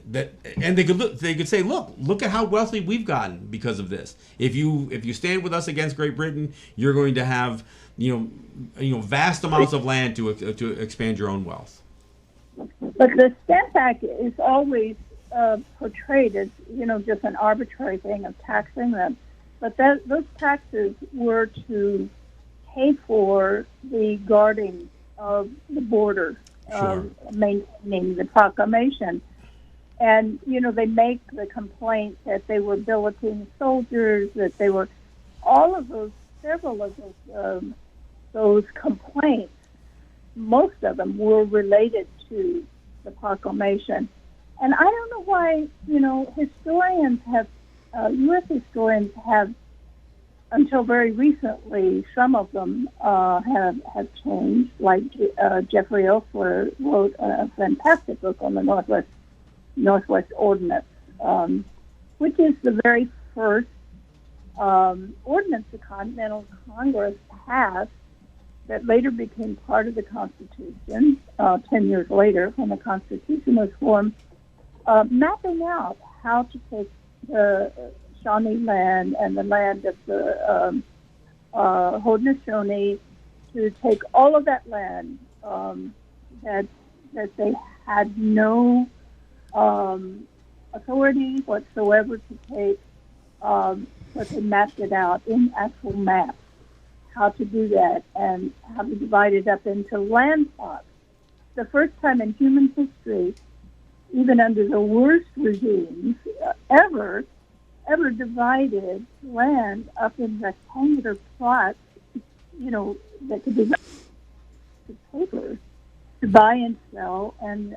they could say, look at how wealthy we've gotten because of this. If you stand with us against Great Britain, you're going to have vast amounts of land to expand your own wealth. But the Stamp Act is always portrayed as just an arbitrary thing of taxing them, but those taxes were to pay for the guarding of the border, maintaining the proclamation. And they make the complaint that they were billeting soldiers, that they were several of those complaints. Most of them were related to the proclamation. And I don't know why, historians have, U.S. historians have, until very recently, some of them have changed. Like Jeffrey Elsler wrote a fantastic book on the Northwest Ordinance, which is the very first ordinance the Continental Congress passed that later became part of the Constitution 10 years later when the Constitution was formed, mapping out how to take the Shawnee land and the land of the Haudenosaunee, to take all of that land that they had no authority whatsoever to take, but they mapped it out in actual maps, how to do that and how to divide it up into land plots. The first time in human history, even under the worst regimes ever divided land up in rectangular plots, that could be to paper to buy and sell and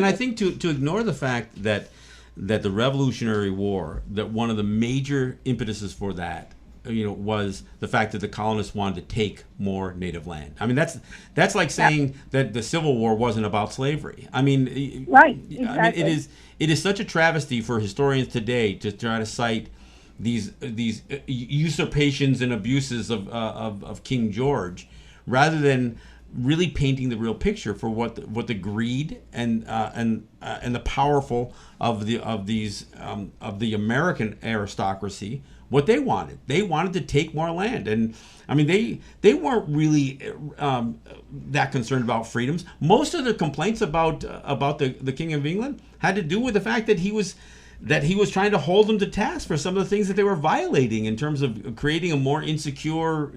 I think to ignore the fact that the Revolutionary War, that one of the major impetuses for that, was the fact that the colonists wanted to take more native land. I mean, that's like saying that the Civil War wasn't about slavery. I mean, right? Exactly. I mean, it is such a travesty for historians today to try to cite these usurpations and abuses of King George, rather than really painting the real picture for what the greed and the powerful of the American aristocracy, what they wanted. They wanted to take more land, and I mean they weren't really that concerned about freedoms. Most of the complaints about the King of England had to do with the fact that he was trying to hold them to task for some of the things that they were violating in terms of creating a more insecure,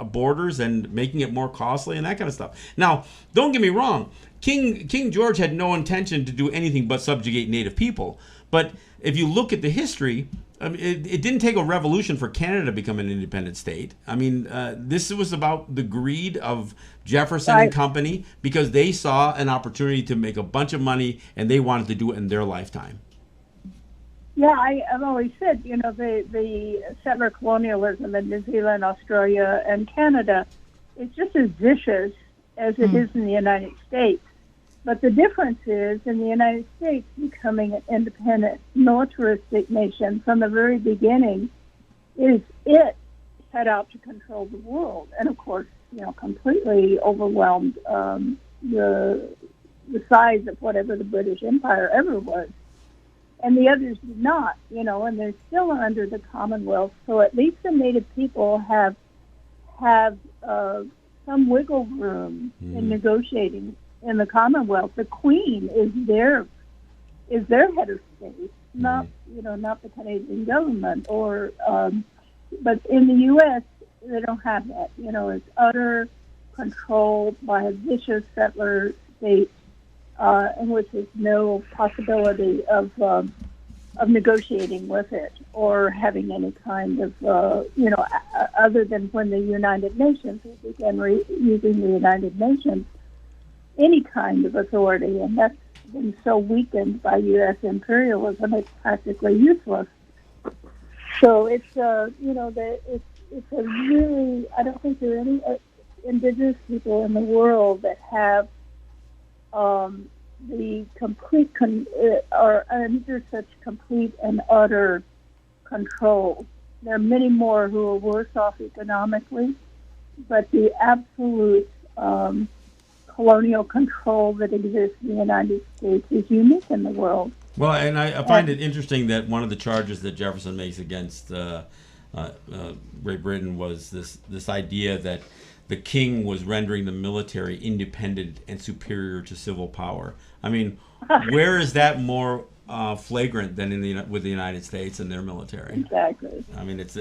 borders and making it more costly and that kind of stuff. Now, don't get me wrong. King George had no intention to do anything but subjugate native people. But if you look at the history, it didn't take a revolution for Canada to become an independent state. I mean, this was about the greed of Jefferson and company, because they saw an opportunity to make a bunch of money and they wanted to do it in their lifetime. Yeah, I've always said, the settler colonialism in New Zealand, Australia, and Canada is just as vicious as it is in the United States. But the difference is, in the United States, becoming an independent militaristic nation from the very beginning, it set out to control the world, and of course, completely overwhelmed the size of whatever the British Empire ever was. And the others did not, and they're still under the Commonwealth. So at least the Native people have some wiggle room in negotiating in the Commonwealth. The Queen is their head of state, not the Canadian government, but in the U.S. they don't have that. It's utter control by a vicious settler state, in which there's no possibility of negotiating with it or having any kind of, other than when the United Nations, we began using the United Nations, any kind of authority, and that's been so weakened by U.S. imperialism, it's practically useless. So it's, it's a really, I don't think there are any indigenous people in the world that have the complete are under such complete and utter control. There are many more who are worse off economically, but the absolute colonial control that exists in the United States is unique in the world. Well, and I find it interesting that one of the charges that Jefferson makes against Great Britain was this idea that the king was rendering the military independent and superior to civil power. I mean, where is that more flagrant than with the United States and their military? Exactly. I mean, it's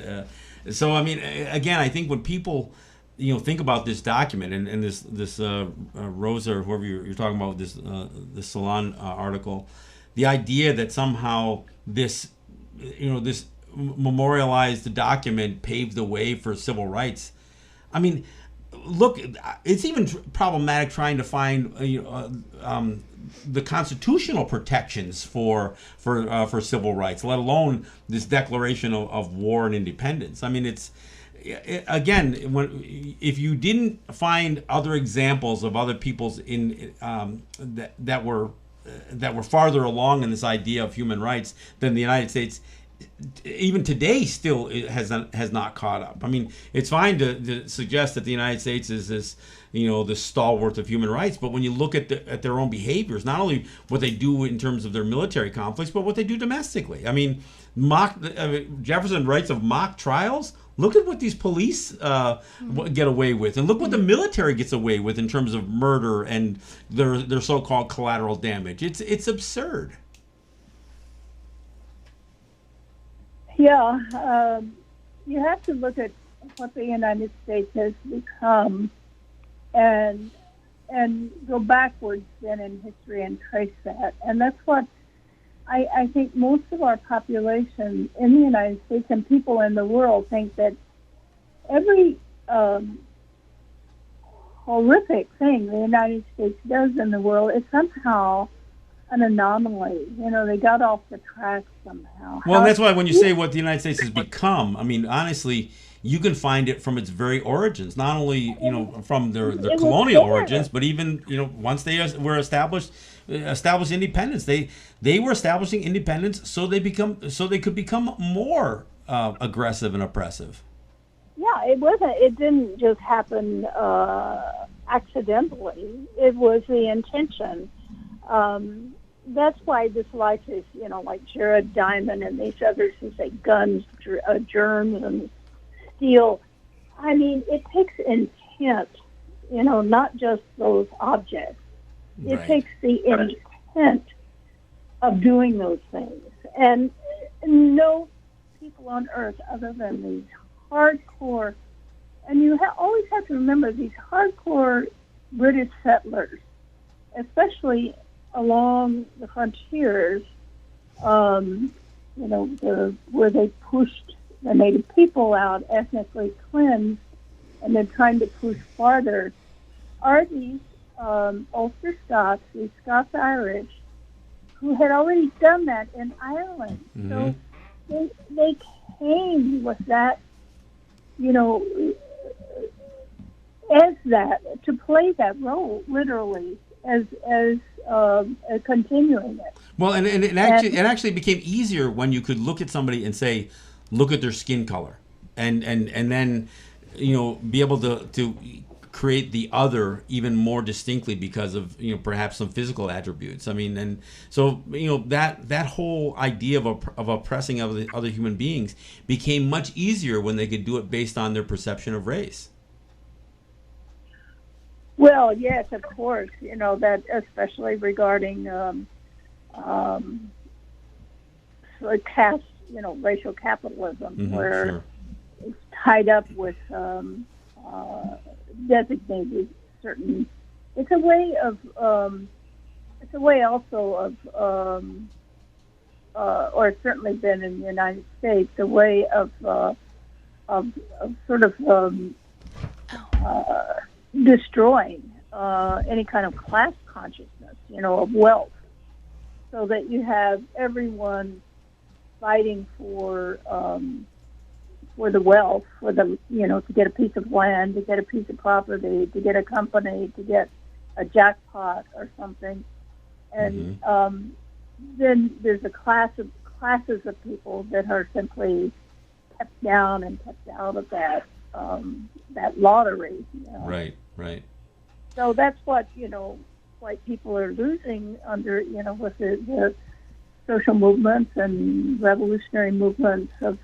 so. I mean, again, I think when people think about this document and this Rosa or whoever you're talking about, this Salon article, the idea that somehow this memorialized document paved the way for civil rights. I mean, look, it's even problematic trying to find the constitutional protections for civil rights, let alone this declaration of war and independence. I mean, again, if you didn't find other examples of other peoples that were farther along in this idea of human rights than the United States, even today still has not caught up. I mean, it's fine to suggest that the United States is this, the stalwart of human rights, but when you look at their own behaviors, not only what they do in terms of their military conflicts, but what they do domestically. I mean, Jefferson writes of mock trials. Look at what these police get away with, and look what the military gets away with in terms of murder and their so-called collateral damage. It's absurd. Yeah, you have to look at what the United States has become, and go backwards then in history and trace that. And that's what I think most of our population in the United States and people in the world think, that every horrific thing the United States does in the world is somehow an anomaly. They got off the track somehow. Well, and that's why when you say what the United States has become, I mean, honestly, you can find it from its very origins, not only, from their colonial origins, but even, once they were established independence, they were establishing independence so they could become more aggressive and oppressive. Yeah, it didn't just happen accidentally. It was the intention. That's why this life is, like Jared Diamond and these others who say guns, germs, and steel. I mean, it takes intent, not just those objects. It Right. takes the intent of doing those things. And no people on earth other than these hardcore, and you always have to remember these hardcore British settlers, especially along the frontiers, where they pushed the native people out, ethnically cleansed, and then trying to push farther, are these Ulster Scots, these Scots-Irish, who had already done that in Ireland. Mm-hmm. So they came with that, as that, to play that role, literally, as continuing it. Well, and it actually became easier when you could look at somebody and say, look at their skin color, and then be able to create the other even more distinctly because of perhaps some physical attributes. I mean, and so that whole idea of oppressing other human beings became much easier when they could do it based on their perception of race. Well, yes, of course, that especially regarding caste, racial capitalism, Mm-hmm, where sure. it's tied up with designated certain. It's a way also of, or it's certainly been in the United States, a way of sort of destroying any kind of class consciousness, of wealth, so that you have everyone fighting for the wealth, for the to get a piece of land, to get a piece of property, to get a company, to get a jackpot or something, and then there's classes of people that are simply kept down and kept out of that lottery. Right. So that's what white people are losing under with the social movements and revolutionary movements of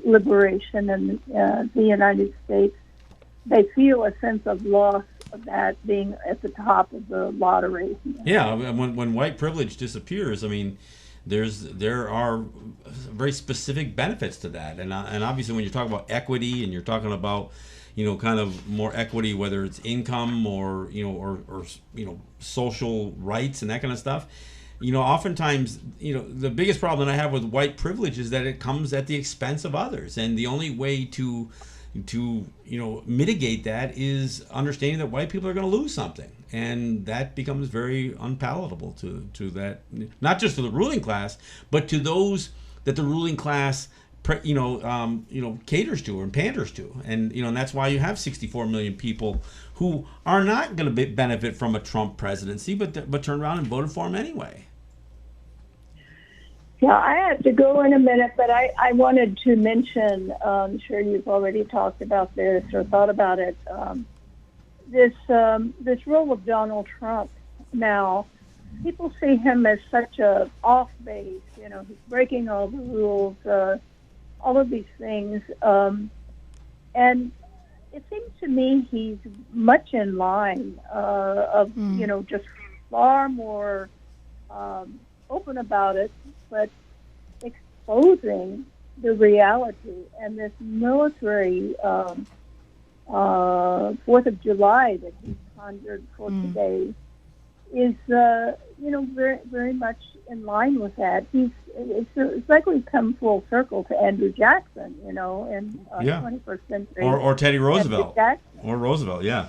liberation in the United States. They feel a sense of loss of that being at the top of the lottery. Yeah, when white privilege disappears, I mean, there are very specific benefits to that, and obviously when you're talking about equity and you're talking about kind of more equity, whether it's income or social rights and that kind of stuff. Oftentimes, the biggest problem that I have with white privilege is that it comes at the expense of others, and the only way to mitigate that is understanding that white people are going to lose something, and that becomes very unpalatable to that, not just to the ruling class, but to those that the ruling class caters to and panders to, and that's why you have 64 million people who are not going to benefit from a Trump presidency, but turn around and voted for him anyway. Yeah, I have to go in a minute, but I wanted to mention, I'm sure you've already talked about this or thought about it, this role of Donald Trump now. People see him as such a off base, he's breaking all the rules, all of these things. And it seems to me he's much in line of, just far more open about it, but exposing the reality. And this military 4th of July that he's conjured for today is, very, very much in line with that. It's like we've come full circle to Andrew Jackson, in 21st century. Or Teddy Roosevelt. Or Roosevelt, yeah.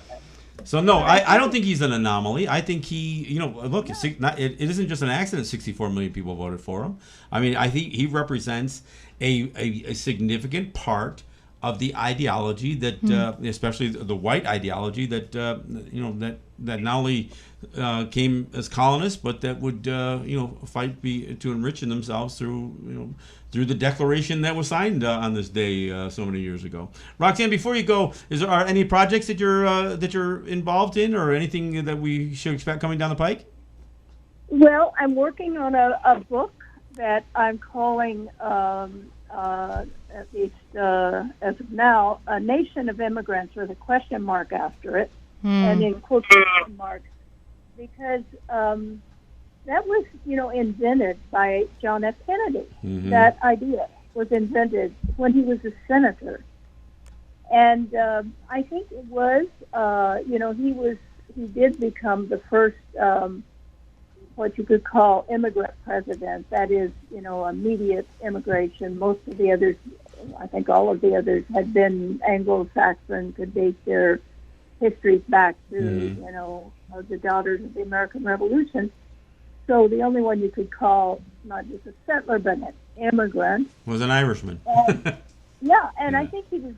So, no, I don't think he's an anomaly. I think he, look, it isn't just an accident 64 million people voted for him. I mean, I think he represents a significant part of the ideology that, especially the white ideology that, that not only came as colonists, but that would, fight to enrich themselves through the declaration that was signed on this day so many years ago. Roxanne, before you go, are any projects that you're involved in, or anything that we should expect coming down the pike? Well, I'm working on a book that I'm calling, at least as of now, A Nation of Immigrants, with a question mark after it, and in quotation marks, because that was, invented by John F. Kennedy. Mm-hmm. That idea was invented when he was a senator. And I think it was, he did become the first, what you could call immigrant president. That is, immediate immigration. Most of the others, I think all of the others, had been Anglo-Saxon, could date their histories back to, the daughters of the American Revolution. So the only one you could call not just a settler, but an immigrant was an Irishman. And I think he was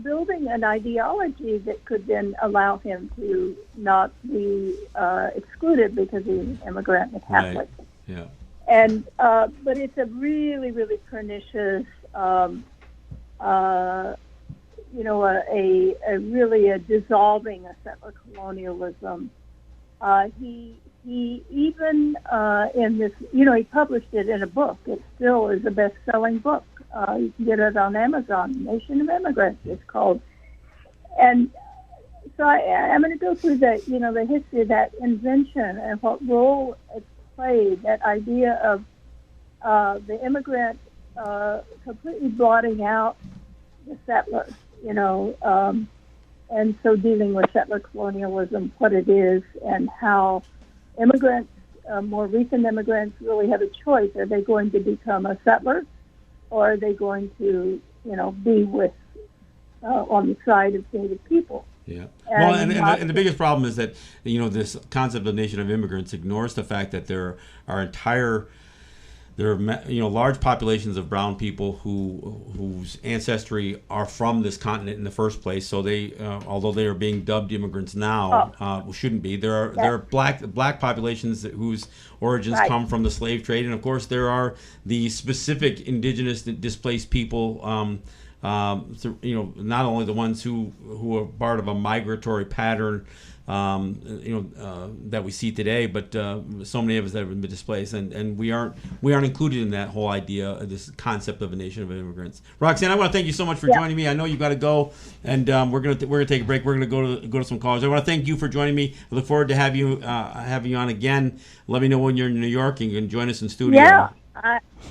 building an ideology that could then allow him to not be excluded because he's an immigrant and a Catholic. Right. Yeah. And but it's a really, really pernicious, a dissolving of settler colonialism. He even in this, he published it in a book. It still is a best-selling book. You can get it on Amazon. Nation of Immigrants, it's called. And so I'm going to go through the history of that invention and what role it played. That idea of the immigrant completely blotting out the settlers, and so dealing with settler colonialism, what it is, and how immigrants, more recent immigrants, really have a choice. Are they going to become a settler, or are they going to, be with on the side of Native people? Yeah. And the biggest problem is that this concept of nation of immigrants ignores the fact that there are large populations of brown people whose ancestry are from this continent in the first place. So they, although they are being dubbed immigrants now, shouldn't be. There are black populations whose origins come from the slave trade, and of course there are the specific indigenous displaced people. Not only the ones who are part of a migratory pattern, that we see today, but so many of us that have been displaced, and we aren't included in that whole idea, this concept of a nation of immigrants. Roxanne, I want to thank you so much for joining me. I know you got to go, and we're gonna take a break. We're gonna go to some callers. I want to thank you for joining me. I look forward to having you on again. Let me know when you're in New York and you can join us in studio. Yeah,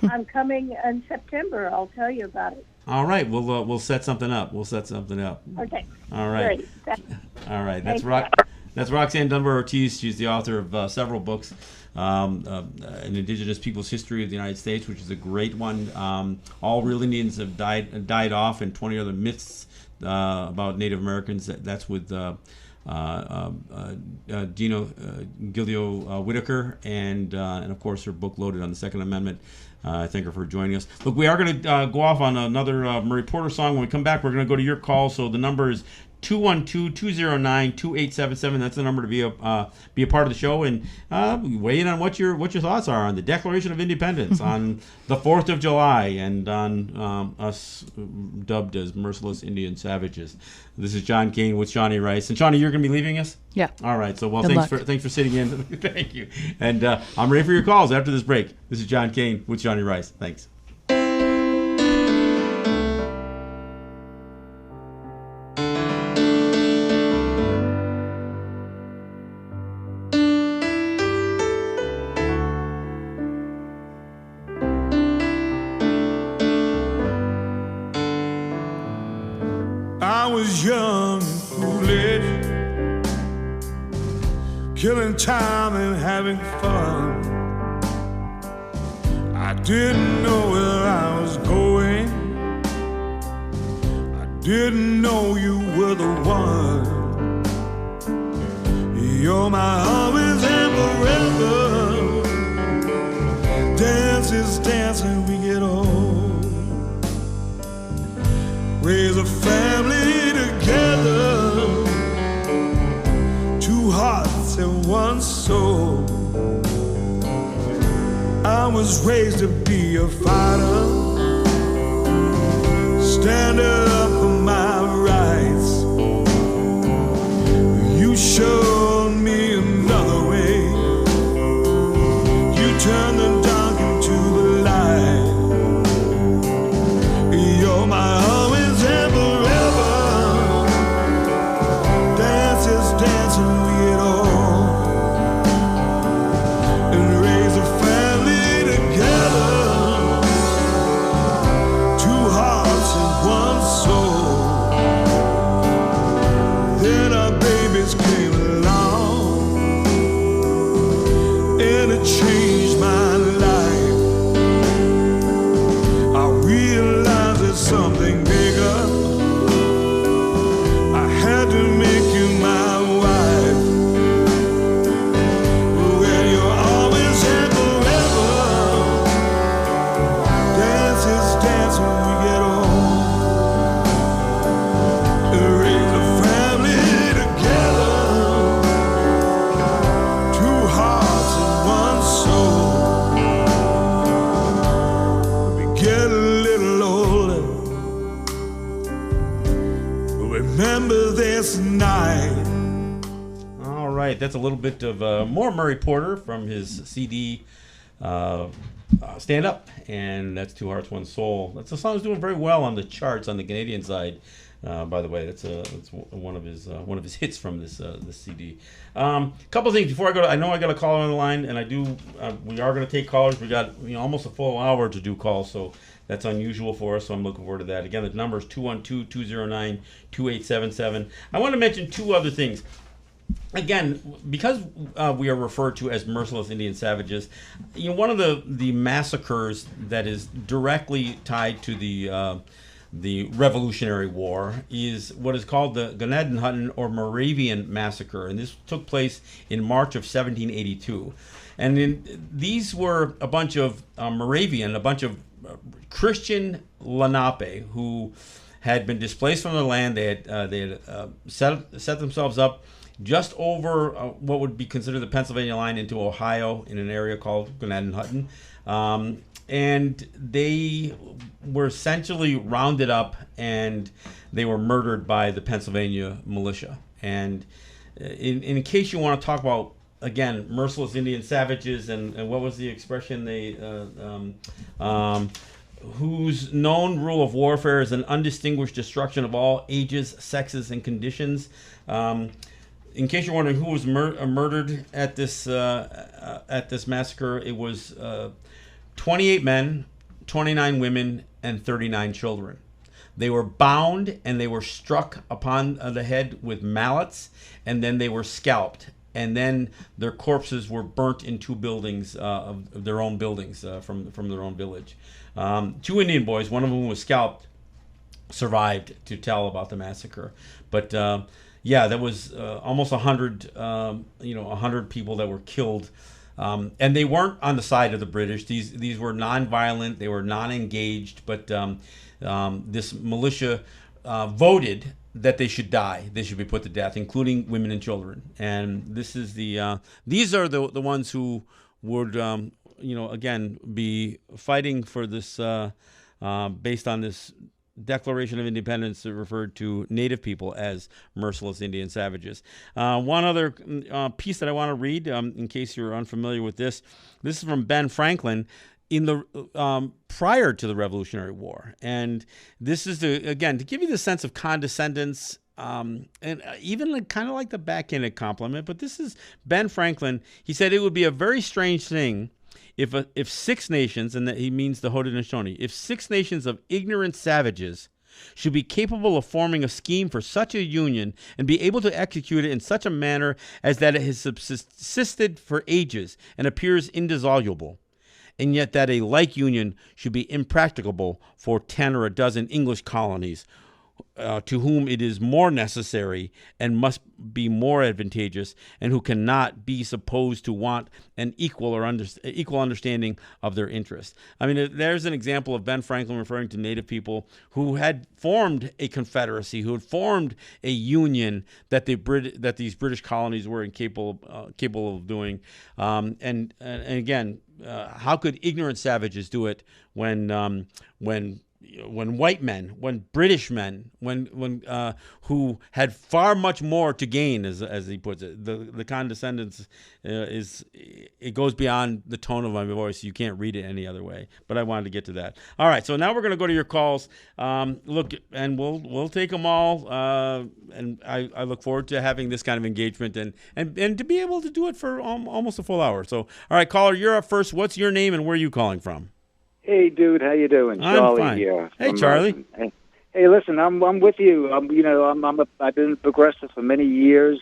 I'm coming in September. I'll tell you about it. All right, we'll set something up. Okay. All right. Great. All right. That's Roxanne Dunbar Ortiz. She's the author of several books, An Indigenous People's History of the United States, which is a great one. All Real Indians Have Died Off, and 20 Other Myths about Native Americans. That's with Dino Gilio Whitaker, and of course her book Loaded on the Second Amendment. I thank her for joining us. Look, we are going to go off on another Murray Porter song. When we come back, we're going to go to your call. So the number is 212-209-2877. That's the number to be a part of the show and weigh in on what your thoughts are on the Declaration of Independence, on the 4th of July, and on us dubbed as merciless Indian savages. This is John Kane with Shawnee Rice. And Shawnee, you're going to be leaving us? Yeah. All right. So, Good thanks for sitting in. Thank you. And I'm ready for your calls after this break. This is John Kane with Shawnee Rice. Thanks. I was young and foolish, killing time and having fun. I didn't know where I was going. I didn't know you were the one. You're my always and forever. Dance is dancing, we get old. Raise a family together, two hearts and one soul. I was raised to be a fighter, stand up for my rights. You showed me another way. You turned the dark into the light. You're my always and forever. Dance is dancing, we get old. And raise a family together, two hearts and one soul. Then our babies came along, and it changed my life. I realized there's something bigger. I had to make you my wife. Well, you're always and forever. Dance is dance when we get old. Raise a family together, two hearts and one soul. We get a little older, remember this night. All right, that's a little bit of more Murray Porter from his CD Stand Up, and that's Two Hearts, One Soul. That's a song that's doing very well on the charts on the Canadian side. By the way, that's one of his hits from this CD. Couple things before I go. I know I got a caller on the line, and I do. We are going to take callers. We got almost a full hour to do calls, so that's unusual for us. So I'm looking forward to that. Again, the number is 212-209-2877. I want to mention two other things. Again, because we are referred to as merciless Indian savages, one of the massacres that is directly tied to the Revolutionary War is what is called the Gnadenhutten or Moravian Massacre, and this took place in March of 1782. And these were a bunch of Moravian, a bunch of Christian Lenape who had been displaced from their land. They had set themselves up just over what would be considered the Pennsylvania line into Ohio in an area called Gnadenhutten. And they were essentially rounded up and they were murdered by the Pennsylvania militia. And in case you want to talk about, again, merciless Indian savages and what was the expression whose known rule of warfare is an undistinguished destruction of all ages, sexes, and conditions. In case you're wondering who was murdered at this massacre, it was 28 men, 29 women, and 39 children. They were bound and they were struck upon the head with mallets, and then they were scalped. And then their corpses were burnt in two buildings of their own buildings from their own village. Two Indian boys, one of whom was scalped, survived to tell about the massacre. But yeah, there was almost 100 people that were killed. And they weren't on the side of the British. These were non-violent. They were non-engaged. But this militia voted that they should die. They should be put to death, including women and children. And this is these are the ones who would, again, be fighting for this based on this Declaration of Independence that referred to Native people as merciless Indian savages. One other piece that I want to read, in case you're unfamiliar with this. This is from Ben Franklin in the prior to the Revolutionary War, and this is to give you the sense of condescendence. And even kind of like the backhanded compliment, but this is Ben Franklin. He said it would be a very strange thing if 6 nations, and that he means the Haudenosaunee, if 6 nations of ignorant savages should be capable of forming a scheme for such a union and be able to execute it in such a manner as that it has subsisted for ages and appears indissoluble, and yet that a like union should be impracticable for 10 or a dozen English colonies, to whom it is more necessary and must be more advantageous, and who cannot be supposed to want an equal understanding of their interests. I mean, there's an example of Ben Franklin referring to Native people who had formed a confederacy, who had formed a union that these British colonies were incapable of doing. And again, how could ignorant savages do it when white men, when British men, who had far much more to gain, as he puts it, the condescendence it goes beyond the tone of my voice. You can't read it any other way. But I wanted to get to that. All right, so now we're going to go to your calls. Look, and we'll take them all. And I look forward to having this kind of engagement and to be able to do it for almost a full hour. So, all right, caller, you're up first. What's your name and where are you calling from? Hey, dude, how you doing? Charlie I'm fine. Here. Hey, Charlie. Hey, listen, I'm with you. I've been progressive for many years,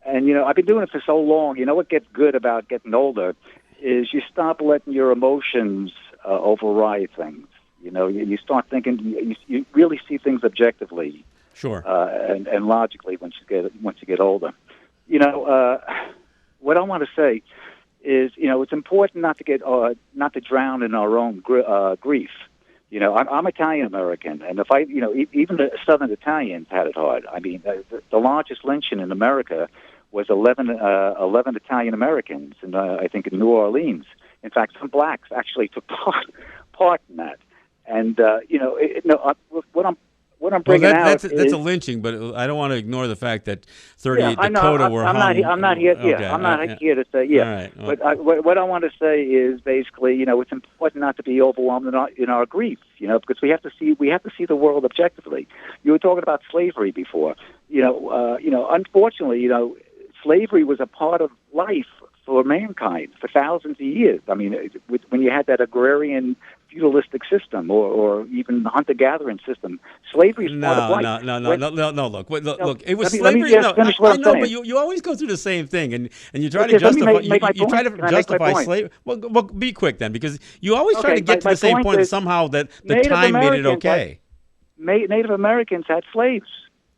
and I've been doing it for so long. You know what gets good about getting older is you stop letting your emotions override things. You start thinking. You really see things objectively, sure, and logically once you get older. What I want to say is, it's important not to drown in our own grief. I'm Italian American, and even the Southern Italians had it hard. I mean, the largest lynching in America was 11 Italian Americans, and I think in New Orleans. In fact, some blacks actually took part in that. And what I'm bringing out that's a lynching, but I don't want to ignore the fact that 38 Dakota were hung. I'm not here. Okay, I'm not here to say. Yeah, all right, well. But what I want to say is basically, it's important not to be overwhelmed in our grief. Because we have to see the world objectively. You were talking about slavery before. Unfortunately, slavery was a part of life for mankind for thousands of years. I mean, when you had that agrarian feudalistic system or even the hunter-gathering system, slavery is part of life. No. Look. It was slavery. Let me finish what I'm saying. But you always go through the same thing, and you try to justify. You try to justify slavery. Well, be quick then, because you always try to get to the same point somehow that the time made it okay. Native Americans had slaves.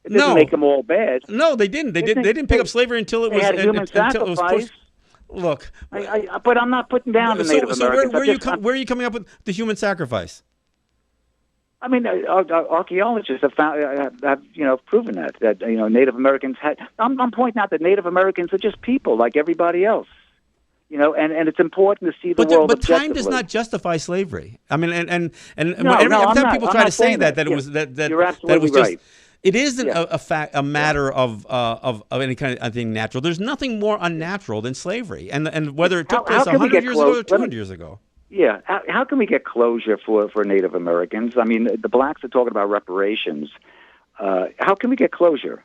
It didn't make them all bad. No, they didn't. They didn't pick up slavery until it was human sacrifice. Look, but I'm not putting down the Native Americans. So where are you coming up with the human sacrifice? I mean, archaeologists have proven that Native Americans had. I'm pointing out that Native Americans are just people like everybody else. And it's important to see the world but objectively. Time does not justify slavery. I mean, and every time people try to say that it was that you're absolutely right. It isn't a matter of any kind of thing natural. There's nothing more unnatural than slavery, and whether it took place 100 years ago or 200 years ago. Yeah, how can we get closure for Native Americans? I mean, the blacks are talking about reparations. How can we get closure?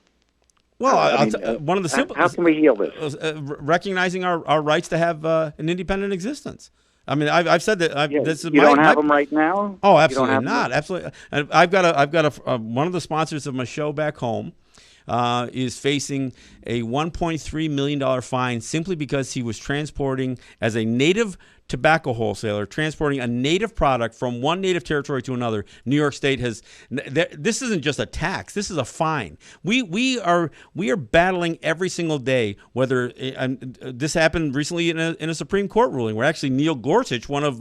Well, one of the simple. How can we heal this? Recognizing our rights to have an independent existence. I mean, I've said that. This is you don't have them right now. Oh, absolutely not. Absolutely. I've got one of the sponsors of my show back home is facing a $1.3 million fine simply because he was transporting as a native tobacco wholesaler transporting a native product from one native territory to another, New York State has. This isn't just a tax. This is a fine. We are battling every single day. Whether this happened recently in a Supreme Court ruling, where actually Neil Gorsuch, one of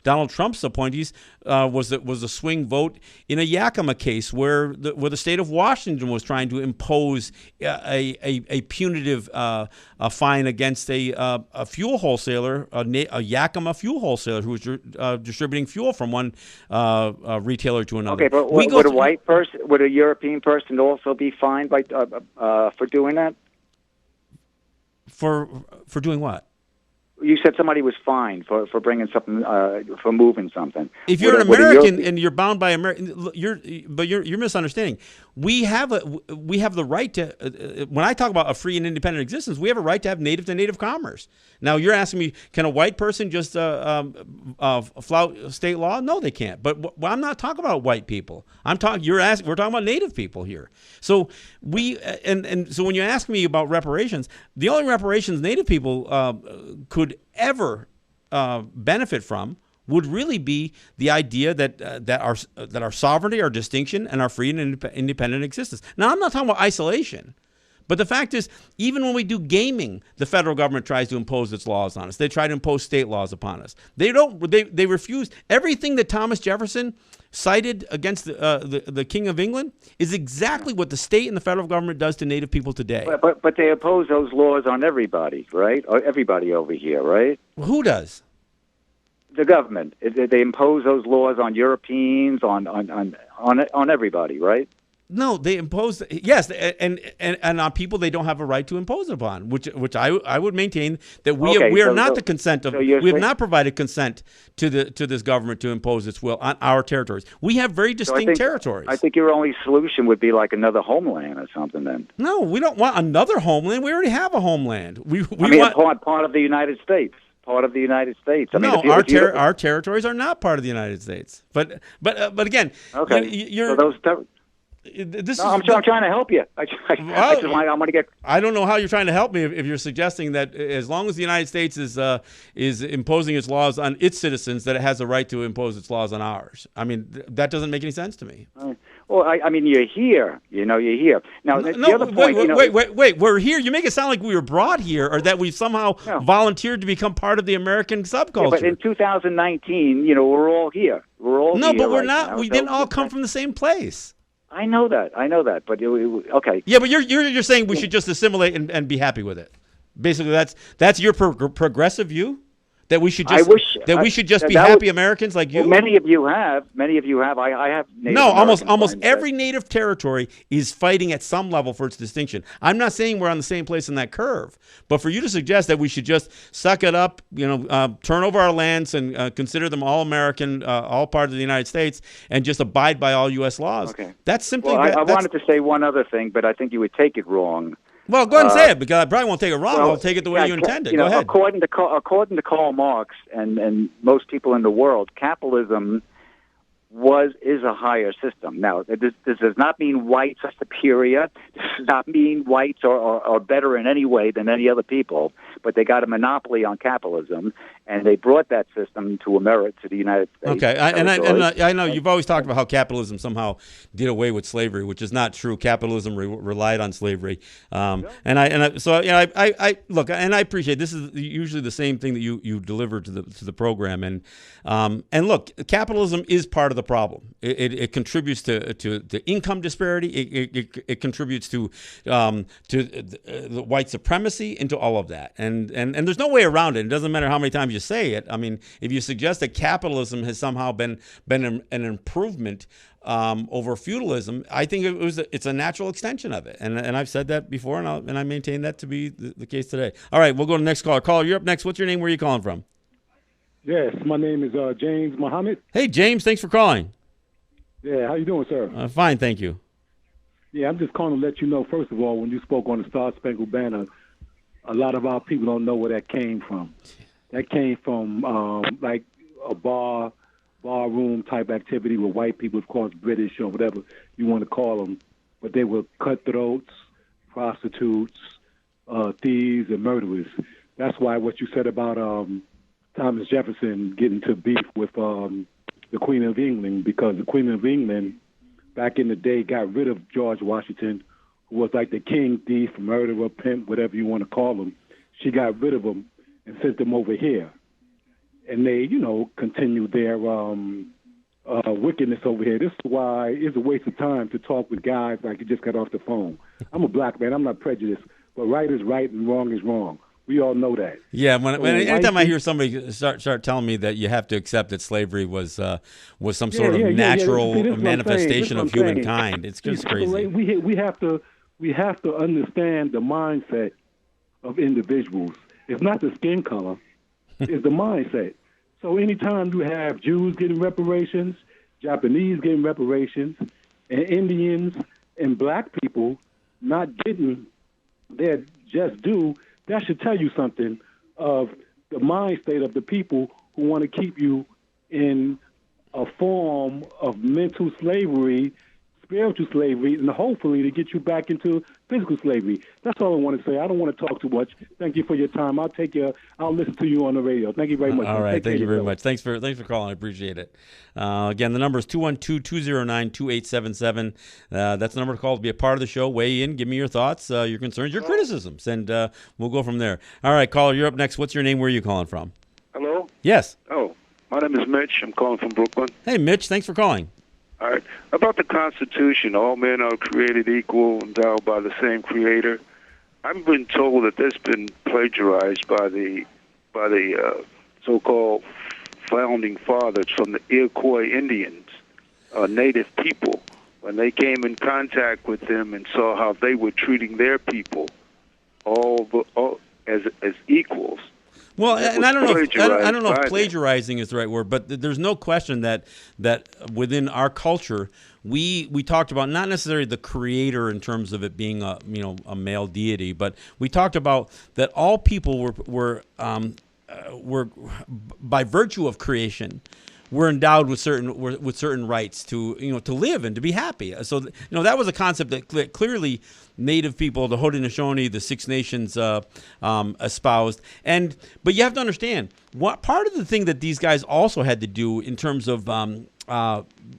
Donald Trump's appointees, was a swing vote in a Yakima case where the state of Washington was trying to impose a punitive fine against a fuel wholesaler, a Yakima fuel wholesaler who was distributing fuel from one retailer to another. Okay, but would a white person, would a European person also be fined by for doing that? For doing what? You said somebody was fined for bringing something, for moving something. If you're an American and you're bound by American, you're misunderstanding. We have the right to. When I talk about a free and independent existence, we have a right to have native to native commerce. Now you're asking me, can a white person just flout state law? No, they can't. But I'm not talking about white people. We're talking about native people here. So so when you ask me about reparations, the only reparations native people could ever benefit from would really be the idea that our sovereignty, our distinction, and our free and independent existence. Now, I'm not talking about isolation, but the fact is, even when we do gaming, the federal government tries to impose its laws on us. They try to impose state laws upon us. They don't. They refuse everything that Thomas Jefferson cited against the King of England is exactly what the state and the federal government does to Native people today. But they impose those laws on everybody, right? Or everybody over here, right? Who does? The government. They impose those laws on Europeans, on everybody, right? No, they impose, yes, and on people they don't have a right to impose it upon, which I would maintain that we are not the consent of. We have not provided consent to this government to impose its will on our territories. We have very distinct territories. I think your only solution would be like another homeland or something. Then no, we don't want another homeland. We already have a homeland. We want part of the United States. Part of the United States. I mean, our territories are not part of the United States. But again, okay. You're so those. I'm trying to help you. I want to get. I don't know how you're trying to help me if you're suggesting that as long as the United States is imposing its laws on its citizens, that it has a right to impose its laws on ours. I mean, that doesn't make any sense to me. Well, I mean, you're here. You're here. Now, the other point. Wait. We're here. You make it sound like we were brought here, or that we somehow volunteered to become part of the American subculture. Yeah, but in 2019, we're all here. We're all no, here but we're right not. Now, we didn't all come from the same place. I know that, but okay. Yeah, but you're saying we should just assimilate and be happy with it. Basically, that's your progressive view, that we should just be happy Americans like you. Well, many of you have. I have. Native almost every native territory is fighting at some level for its distinction. I'm not saying we're on the same place in that curve, but for you to suggest that we should just suck it up, turn over our lands and consider them all American, all part of the United States, and just abide by all U.S. laws. Okay. That's simply. Well, I wanted to say one other thing, but I think you would take it wrong. Well, go ahead and say it, because I probably won't take it wrong. I'll take it the way you intend it. Go ahead. According to Karl Marx and most people in the world, capitalism is a higher system. Now, this does not mean whites are superior. This does not mean whites are better in any way than any other people. But they got a monopoly on capitalism, and they brought that system to America, to the United States. Okay, I know you've always talked about how capitalism somehow did away with slavery, which is not true. Capitalism relied on slavery, and I look, and I appreciate this is usually the same thing that you deliver to the program, and look, capitalism is part of the problem. It contributes to income disparity. It contributes to the white supremacy, and to all of that. And there's no way around it. It doesn't matter how many times you say it. I mean, if you suggest that capitalism has somehow been an improvement over feudalism, I think it's a natural extension of it. And I've said that before, and I maintain that to be the case today. All right, we'll go to the next caller. Caller, you're up next. What's your name? Where are you calling from? Yes, my name is James Muhammad. Hey, James, thanks for calling. Yeah, how you doing, sir? Fine, thank you. Yeah, I'm just calling to let you know, first of all, when you spoke on the Star Spangled Banner, a lot of our people don't know where that came from. That came from like a barroom type activity with white people, of course, British or whatever you want to call them, but they were cutthroats, prostitutes, thieves, and murderers. That's why what you said about Thomas Jefferson getting to beef with the Queen of England, because the Queen of England back in the day got rid of George Washington, who was like the king, thief, murderer, pimp, whatever you want to call him. She got rid of him and sent him over here. And they, continued their wickedness over here. This is why it's a waste of time to talk with guys like you just got off the phone. I'm a black man. I'm not prejudiced. But right is right and wrong is wrong. We all know that. Yeah, anytime I hear somebody start telling me that you have to accept that slavery was some sort of natural manifestation of humankind, it's just crazy. We have to understand the mindset of individuals. It's not the skin color; it's the mindset. So anytime you have Jews getting reparations, Japanese getting reparations, and Indians and black people not getting their just due, that should tell you something of the mind state of the people who want to keep you in a form of mental slavery, spiritual slavery, and hopefully to get you back into physical slavery. That's all I want to say. I don't want to talk too much. Thank you for your time. I'll listen to you on the radio. Thank you very much. All right. Thank you very much. Thanks for calling. I appreciate it. Again, the number is 212-209-2877. That's the number to call to be a part of the show. Weigh in. Give me your thoughts, your concerns, your criticisms, and we'll go from there. All right, caller, you're up next. What's your name? Where are you calling from? Hello? Yes. Oh, my name is Mitch. I'm calling from Brooklyn. Hey, Mitch. Thanks for calling. All right. About the Constitution, all men are created equal, endowed by the same Creator. I've been told that that's been plagiarized by the so-called founding fathers from the Iroquois Indians, native people, when they came in contact with them and saw how they were treating their people, all as equals. Well, and I don't know if plagiarizing is the right word, but there's no question that within our culture, we talked about not necessarily the creator in terms of it being a male deity, but we talked about that all people were by virtue of creation, were endowed with certain rights to live and to be happy. So that was a concept that clearly Native people, the Haudenosaunee, the Six Nations espoused. But you have to understand, what part of the thing that these guys also had to do in terms of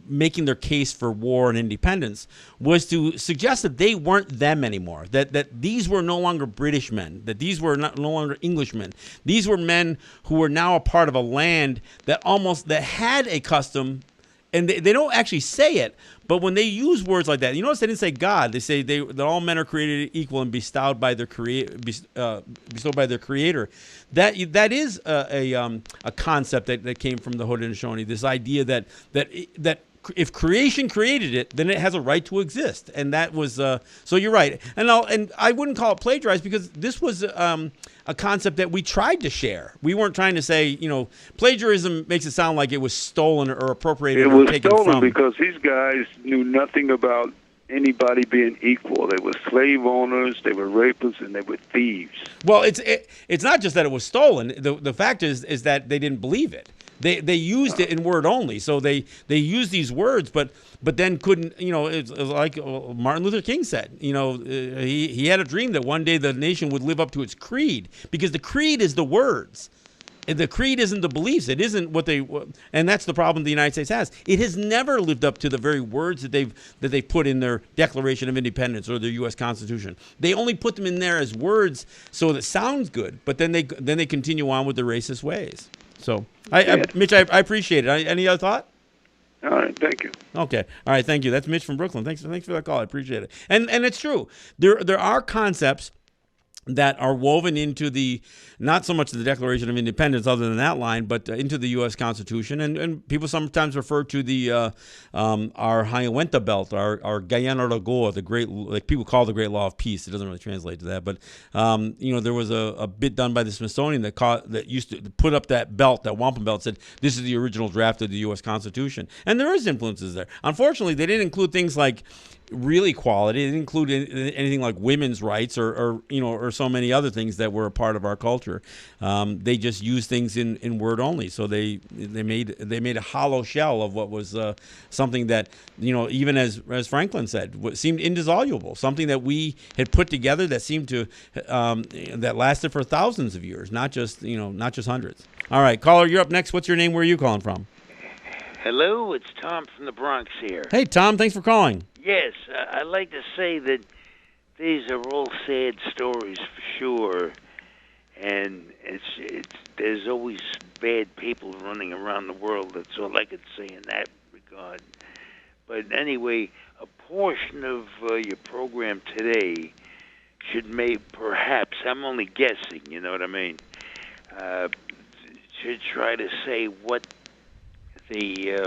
making their case for war and independence was to suggest that they weren't them anymore, that these were no longer British men, that these were no longer Englishmen. These were men who were now a part of a land that had a custom, and they don't actually say it, but when they use words like that, you notice they didn't say God. They say that all men are created equal and bestowed by their Creator. That is a concept that came from the Haudenosaunee. This idea that if creation created it, then it has a right to exist, and that was so. You're right, and I wouldn't call it plagiarized because this was a concept that we tried to share. We weren't trying to say, plagiarism makes it sound like it was stolen or appropriated or taken from. It was stolen because these guys knew nothing about anybody being equal. They were slave owners, they were rapists, and they were thieves. Well, it's not just that it was stolen. The fact is that they didn't believe it. They used it in word only, so they used these words, but then couldn't. It's like Martin Luther King said. He had a dream that one day the nation would live up to its creed, because the creed is the words. The creed isn't the beliefs. It isn't what and that's the problem the United States has. It has never lived up to the very words that they've put in their Declaration of Independence or their U.S. Constitution. They only put them in there as words so that it sounds good, but then they continue on with their racist ways. So, Mitch, I appreciate it. Any other thought? All right, thank you. Okay, all right, thank you. That's Mitch from Brooklyn. Thanks for that call. I appreciate it. And it's true. There are concepts that are woven into not so much the Declaration of Independence, other than that line, but into the U.S. Constitution. And people sometimes refer to our Hayawenta Belt, our Guyana Lagoa, the great, like people call the Great Law of Peace. It doesn't really translate to that, but there was a bit done by the Smithsonian that used to put up that belt, that wampum belt, said this is the original draft of the U.S. Constitution, and there is influences there. Unfortunately, they didn't include things like real equality. They didn't include anything like women's rights or so many other things that were a part of our culture. They just used things in word only. So they made a hollow shell of what was something that even as Franklin said, seemed indissoluble. Something that we had put together that seemed to that lasted for thousands of years, not just hundreds. All right, caller, you're up next. What's your name? Where are you calling from? Hello, it's Tom from the Bronx here. Hey, Tom, thanks for calling. Yes, I'd like to say that these are all sad stories for sure, and there's always bad people running around the world. That's all I could say in that regard. But anyway, a portion of your program today should perhaps, I'm only guessing, you know what I mean, should try to say what the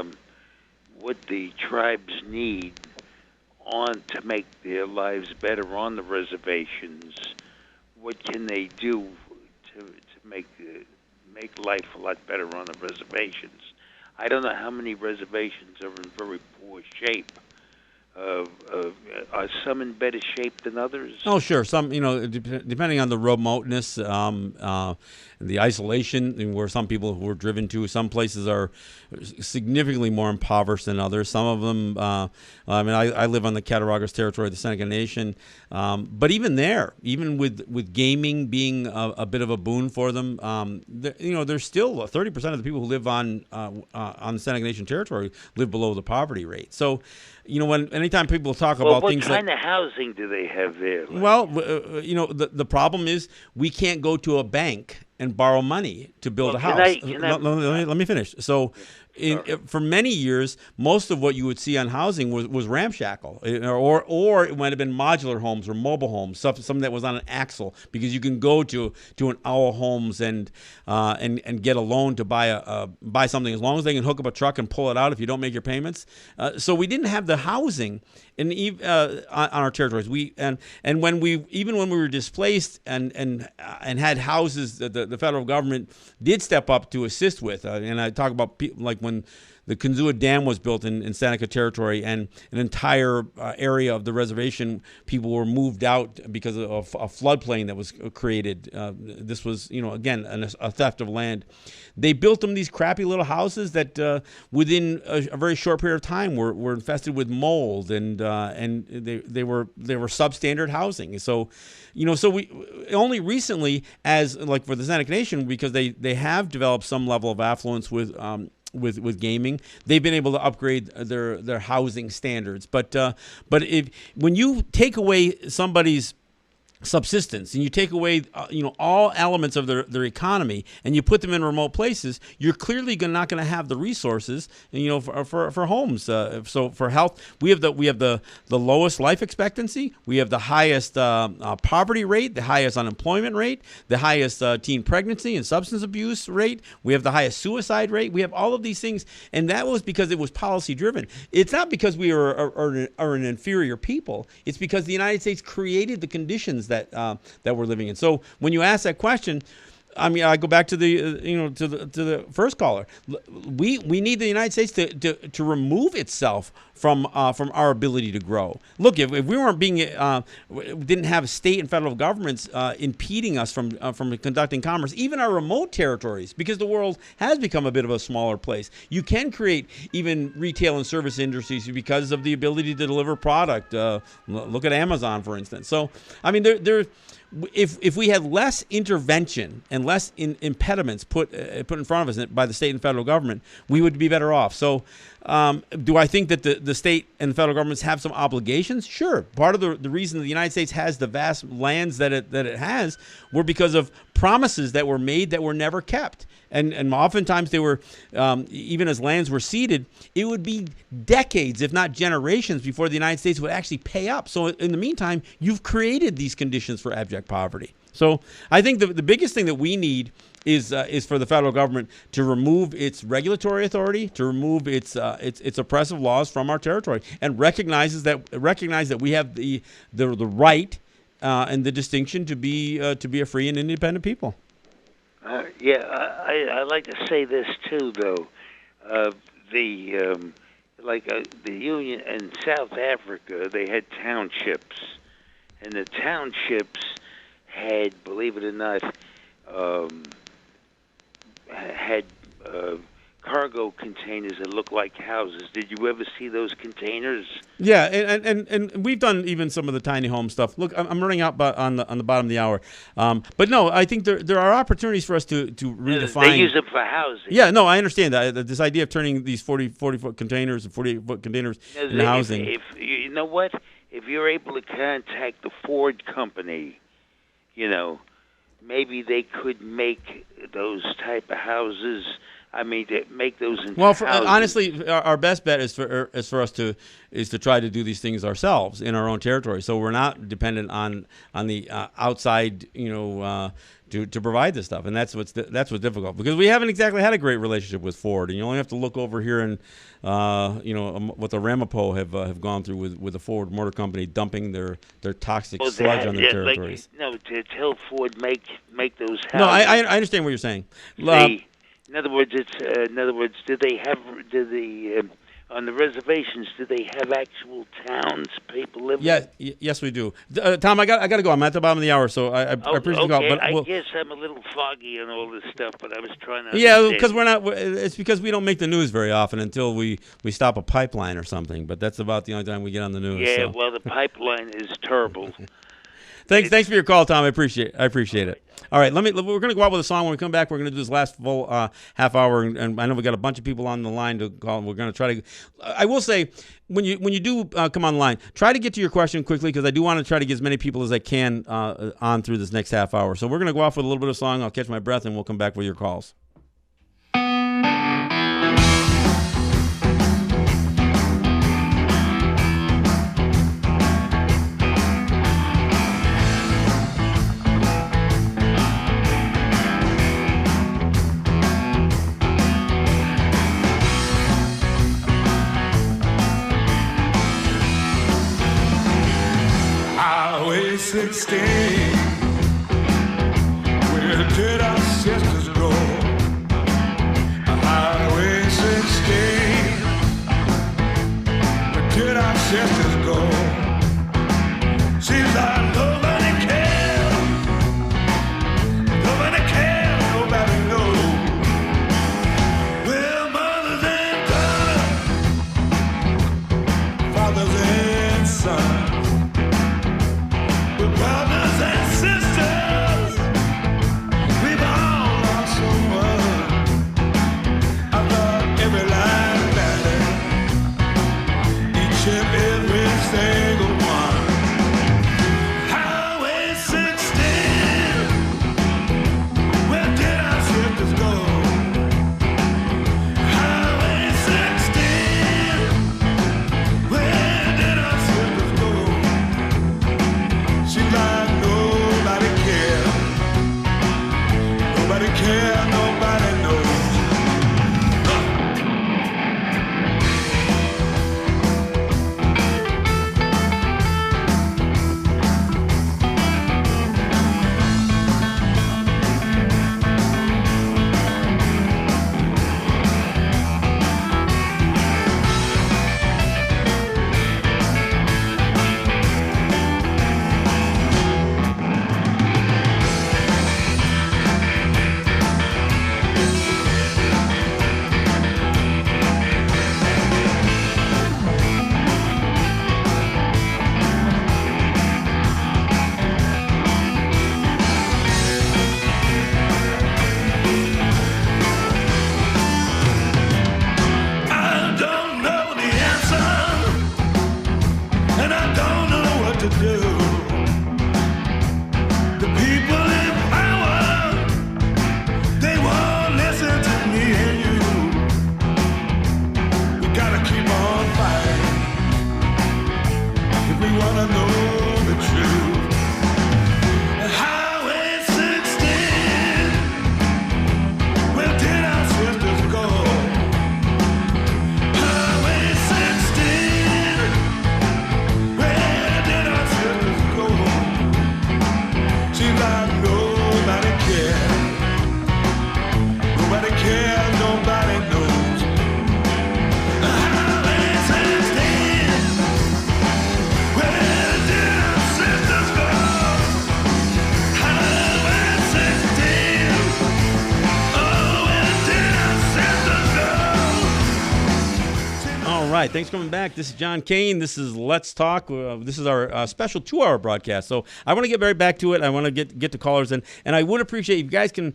tribes need to make their lives better on the reservations. What can they do to make life a lot better on the reservations? I don't know how many reservations are in very poor shape. Are some in better shape than others? Oh, sure. Some, depending on the remoteness, the isolation, where some people who are driven to, some places are significantly more impoverished than others. Some of them, I live on the Cattaraugus territory of the Seneca Nation, but even there, even with gaming being a bit of a boon for them, there's still 30% of the people who live on the Seneca Nation territory live below the poverty rate. So, anytime people talk about things like... what kind of housing do they have there? Well, the problem is we can't go to a bank and borrow money to build a house. Let me finish. So, for many years, most of what you would see on housing was ramshackle, or it might have been modular homes or mobile homes, something that was on an axle, because you can go to an Owl Homes and get a loan to buy something as long as they can hook up a truck and pull it out if you don't make your payments. So we didn't have the housing on our territories. When we were displaced and had houses that the federal government did step up to assist with, and I talk about like when the Kinzua Dam was built in Seneca Territory, and an entire area of the reservation, people were moved out because of a floodplain that was created. This was, again, a theft of land. They built them these crappy little houses that within a very short period of time were infested with mold, and they were substandard housing. So, so we only recently, as like for the Seneca Nation, because they have developed some level of affluence with gaming, they've been able to upgrade their housing standards. But when you take away somebody's subsistence and you take away all elements of their economy and you put them in remote places, you're clearly not going to have the resources for homes. So for health, we have the lowest life expectancy, we have the highest poverty rate, the highest unemployment rate, the highest teen pregnancy and substance abuse rate, we have the highest suicide rate. We have all of these things, and that was because it was policy driven. It's not because we are an inferior people. It's because the United States created the conditions that we're living in. So when you ask that question, I go back to the first caller. We need the United States to remove itself from our ability to grow. Look, if we weren't didn't have state and federal governments impeding us from conducting commerce, even our remote territories, because the world has become a bit of a smaller place, you can create even retail and service industries because of the ability to deliver product. Look at Amazon, for instance. So, if we had less intervention and less impediments put in front of us by the state and federal government, we would be better off. So, do I think that the state and the federal governments have some obligations? Sure. Part of the reason the United States has the vast lands that it has were because of promises that were made that were never kept. And oftentimes they were, even as lands were ceded, it would be decades, if not generations, before the United States would actually pay up. So in the meantime, you've created these conditions for abject poverty. So I think the biggest thing that we need is for the federal government to remove its regulatory authority, to remove its oppressive laws from our territory, and recognize that we have the right and the distinction to be a free and independent people. I like to say this too, though. The Union in South Africa, they had townships, and the townships had, believe it or not, had cargo containers that look like houses. Did you ever see those containers? Yeah, and we've done even some of the tiny home stuff. Look, I'm running out on the bottom of the hour, but no, I think there are opportunities for us to redefine. They use them for housing. Yeah, no, I understand that. This idea of turning these 40-foot containers and 48-foot containers into housing. If you know what, if you're able to contact the Ford company, maybe they could make those type of houses. I mean, to make those into houses. Honestly, our best bet is for us to try to do these things ourselves in our own territory, so we're not dependent on the outside, to provide this stuff, and that's what's difficult, because we haven't exactly had a great relationship with Ford, and you only have to look over here and what the Ramapo have gone through with the Ford Motor Company dumping their toxic sludge on their territories. To tell Ford make those houses. No, I understand what you're saying. In other words, do they have on the reservations? Do they have actual towns people living? Yes, we do. Tom, I got to go. I'm at the bottom of the hour, so I appreciate the call. But I guess I'm a little foggy on all this stuff, but I was trying to. Yeah, because we're not. It's because we don't make the news very often until we stop a pipeline or something. But that's about the only time we get on the news. Yeah, so. Well, the pipeline is terrible. Thanks for your call, Tom. I appreciate it. All right, we're going to go out with a song. When we come back, we're going to do this last full half hour, and I know we got a bunch of people on the line to call. And we're going to try to. I will say, when you do come on the line, try to get to your question quickly, because I do want to try to get as many people as I can on through this next half hour. So we're going to go off with a little bit of song. I'll catch my breath, and we'll come back with your calls. Highway 16, where did our sisters go? Highway 16, where did our sisters go? Seems like nobody cares, nobody knows. Well, mothers and daughters, fathers and sons, brothers and sisters, we've all right, thanks for coming back. This is John Kane. This is Let's Talk. This is our special 2-hour broadcast. So I want to get right back to it. I want to get to callers, and I would appreciate if you guys can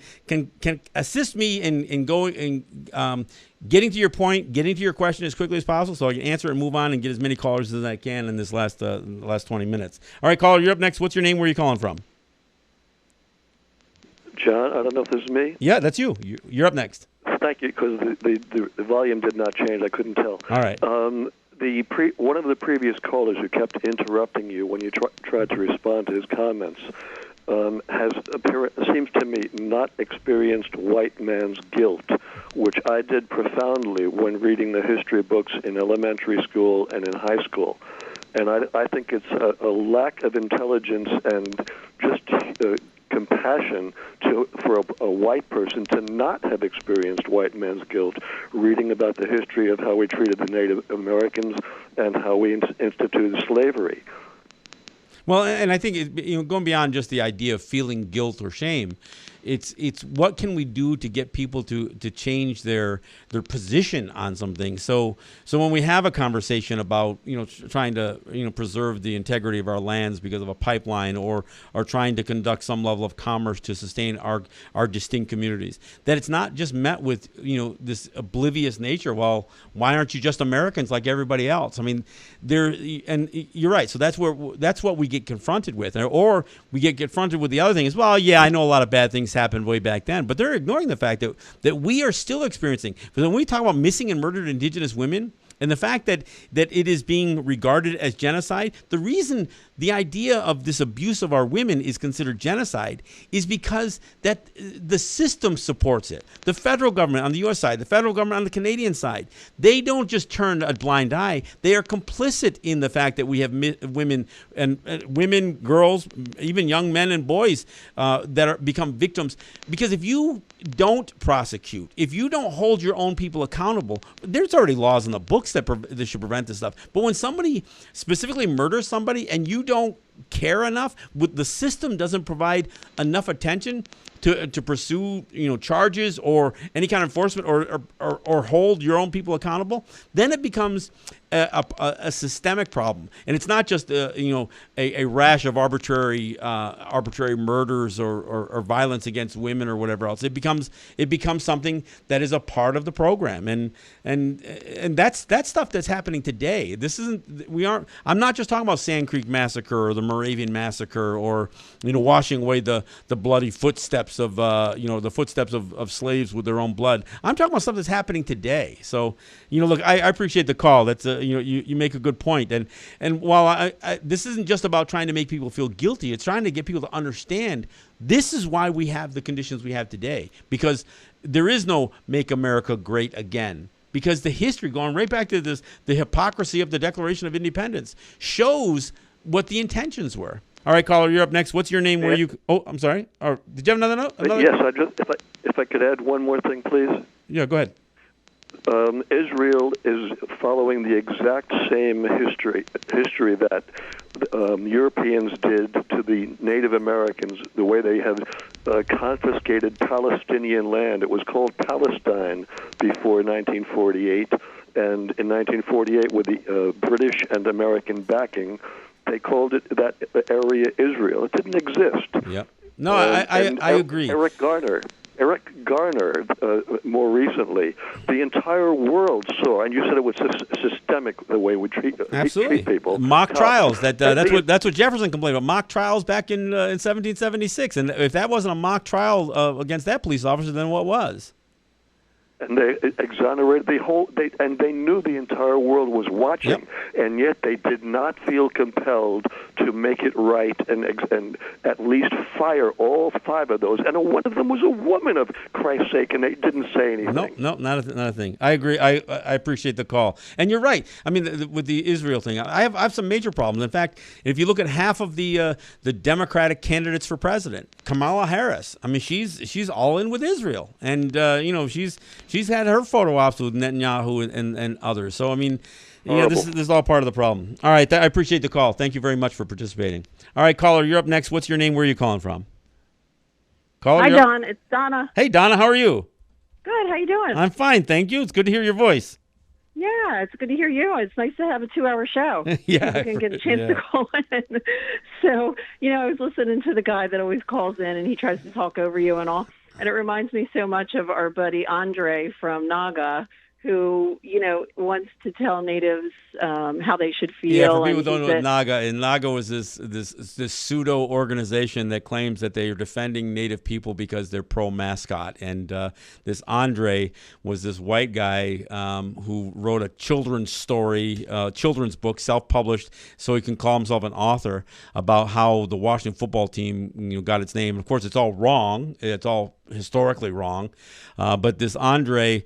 assist me in going and getting to your point, getting to your question as quickly as possible, so I can answer it and move on and get as many callers as I can in this last 20 minutes. All right, caller, you're up next. What's your name? Where are you calling from? John, I don't know if this is me. Yeah, that's you. You're up next. Thank you, because the volume did not change. I couldn't tell. All right. One of the previous callers who kept interrupting you when you tried to respond to his comments seems to me not experienced white man's guilt, which I did profoundly when reading the history books in elementary school and in high school. And I think it's a lack of intelligence and just compassion for a white person to not have experienced white man's guilt, reading about the history of how we treated the Native Americans and how we instituted slavery. Well, and I think going beyond just the idea of feeling guilt or shame, it's what can we do to get people to change their position on something. So when we have a conversation about trying to preserve the integrity of our lands because of a pipeline or trying to conduct some level of commerce to sustain our distinct communities, that it's not just met with this oblivious nature. Well, why aren't you just Americans like everybody else? I mean, and you're right. So that's what we get confronted with, or we get confronted with the other thing is, well, yeah, I know a lot of bad things happened way back then, but they're ignoring the fact that we are still experiencing. But when we talk about missing and murdered Indigenous women, and the fact that it is being regarded as genocide, the reason the idea of this abuse of our women is considered genocide is because that the system supports it. The federal government on the U.S. side, the federal government on the Canadian side, they don't just turn a blind eye. They are complicit in the fact that we have women, girls, even young men and boys that become victims. Because if you don't prosecute, if you don't hold your own people accountable, there's already laws in the books that should prevent this stuff. But when somebody specifically murders somebody and you don't care enough, the system doesn't provide enough attention to pursue charges or any kind of enforcement or hold your own people accountable, then it becomes a systemic problem. And it's not just a rash of arbitrary murders or violence against women or whatever else. It becomes something that is a part of the program, and that's stuff that's happening today. I'm not just talking about Sand Creek Massacre or the Moravian Massacre or washing away the bloody footsteps of of slaves with their own blood. I'm talking about stuff that's happening today. So look, I appreciate the call. That's you make a good point. And while this isn't just about trying to make people feel guilty, it's trying to get people to understand this is why we have the conditions we have today, because there is no Make America Great Again. Because the history, going right back to the hypocrisy of the Declaration of Independence, shows what the intentions were. All right, caller, you're up next. What's your name? Where you? Oh, I'm sorry. Did you have another note? Yes, if I could add one more thing, please. Yeah, go ahead. Israel is following the exact same history that Europeans did to the Native Americans, the way they have confiscated Palestinian land. It was called Palestine before 1948, and in 1948, with the British and American backing, they called it that area Israel. It didn't exist. Yep. No, I agree. Eric Garner, more recently, the entire world saw, and you said it was systemic the way we treat people. Mock trials. That's what Jefferson complained about. Mock trials back in 1776, and if that wasn't a mock trial against that police officer, then what was? And they exonerated and they knew the entire world was watching, and yet they did not feel compelled to make it right and at least fire all 5 of those. And one of them was a woman, of Christ's sake, and they didn't say anything. No, not a thing. I agree. I appreciate the call, and you're right. I mean, with the Israel thing, I have some major problems. In fact, if you look at half of the Democratic candidates for president, Kamala Harris, I mean, she's all in with Israel, and she's had her photo ops with Netanyahu and others. So, I mean, this is all part of the problem. All right. I appreciate the call. Thank you very much for participating. All right, caller, you're up next. What's your name? Where are you calling from? Caller, Hi, Don. It's Donna. Hey, Donna. How are you? Good. How you doing? I'm fine. Thank you. It's good to hear your voice. Yeah, it's good to hear you. It's nice to have a 2-hour show. Yeah. You can get a chance to call in. So, I was listening to the guy that always calls in, and he tries to talk over you and all. And it reminds me so much of our buddy Andre from Naga, who, wants to tell natives how they should feel. Yeah, for people who don't know what Naga, and Naga was this pseudo organization that claims that they are defending Native people because they're pro mascot. And this Andre was this white guy who wrote a children's story, children's book, self-published, so he can call himself an author, about how the Washington football team got its name. Of course, it's all wrong. It's all historically wrong. But this Andre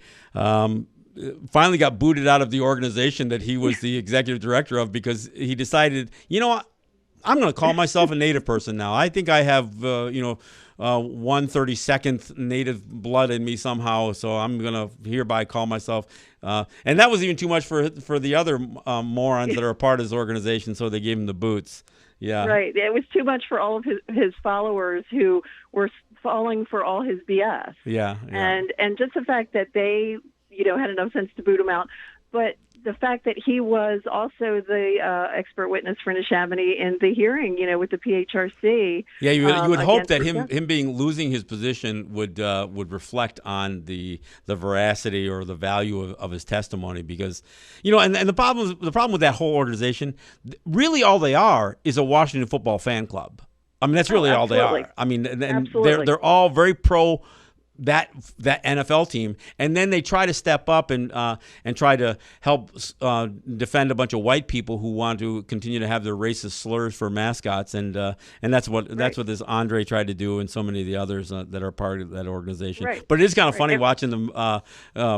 finally got booted out of the organization that he was the executive director of, because he decided, I'm going to call myself a Native person now. I think I have, 1/32nd Native blood in me somehow, so I'm going to hereby call myself. And that was even too much for the other morons that are a part of his organization, so they gave him the boots. Yeah. Right. It was too much for all of his followers who were falling for all his BS. Yeah. And just the fact that they had enough sense to boot him out. But the fact that he was also the expert witness for Neshaminy in the hearing, with the PHRC. Yeah, you would hope that him losing his position would reflect on the veracity or the value of his testimony, because, and the problem with that whole organization, really all they are is a Washington football fan club. I mean, that's really all they are. I mean, and they're all very pro that NFL team, and then they try to step up and try to help defend a bunch of white people who want to continue to have their racist slurs for mascots, and that's what this Andre tried to do, and so many of the others that are part of that organization. Right. But it is kind of funny watching them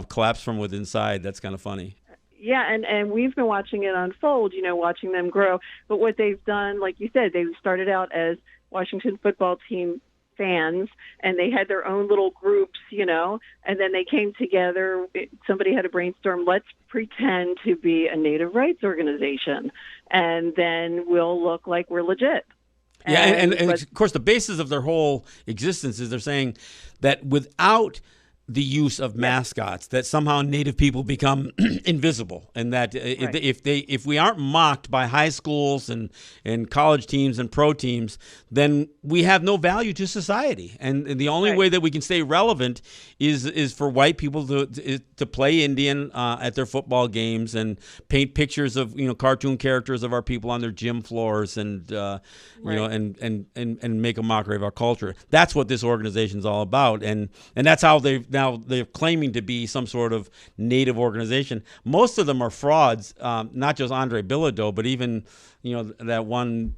collapse from within inside. That's kind of funny. Yeah, and we've been watching it unfold, watching them grow. But what they've done, like you said, they started out as Washington football team fans, and they had their own little groups, and then they came together. Somebody had a brainstorm, let's pretend to be a native rights organization, and then we'll look like we're legit. Yeah, and of course, the basis of their whole existence is they're saying that without the use of mascots, that somehow Native people become invisible, and that if we aren't mocked by high schools and college teams and pro teams, then we have no value to society. And the only way that we can stay relevant is for white people to play Indian at their football games and paint pictures of cartoon characters of our people on their gym floors, and and make a mockery of our culture. That's what this organization's all about, and that's how they're claiming to be some sort of Native organization. Most of them are frauds, not just Andre Bilodeau, but even that one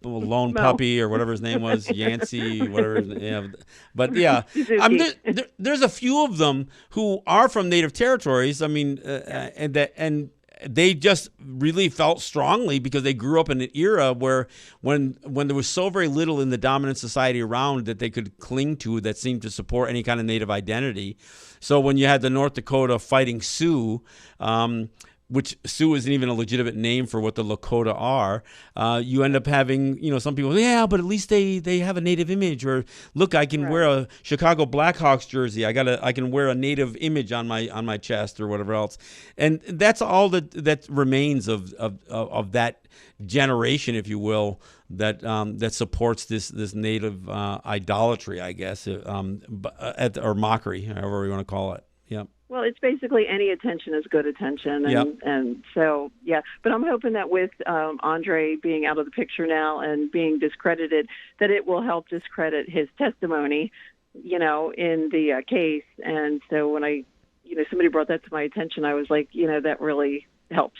lone puppy or whatever his name was, Yancey, whatever. But yeah, I mean, there's a few of them who are from Native territories. I mean, and they just really felt strongly because they grew up in an era where when there was so very little in the dominant society around that they could cling to that seemed to support any kind of Native identity. So when you had the North Dakota Fighting Sioux, which Sioux isn't even a legitimate name for what the Lakota are, you end up having, some people, but at least they have a Native image, or look, I can wear a Chicago Blackhawks jersey. I can wear a Native image on my chest or whatever else, and that's all that remains of that generation, if you will, that supports this Native idolatry, I guess, or mockery, however you want to call it. Yeah. Well, it's basically any attention is good attention. And so, yeah. But I'm hoping that with Andre being out of the picture now and being discredited, that it will help discredit his testimony, in the case. And so when somebody brought that to my attention, I was like, that really helps,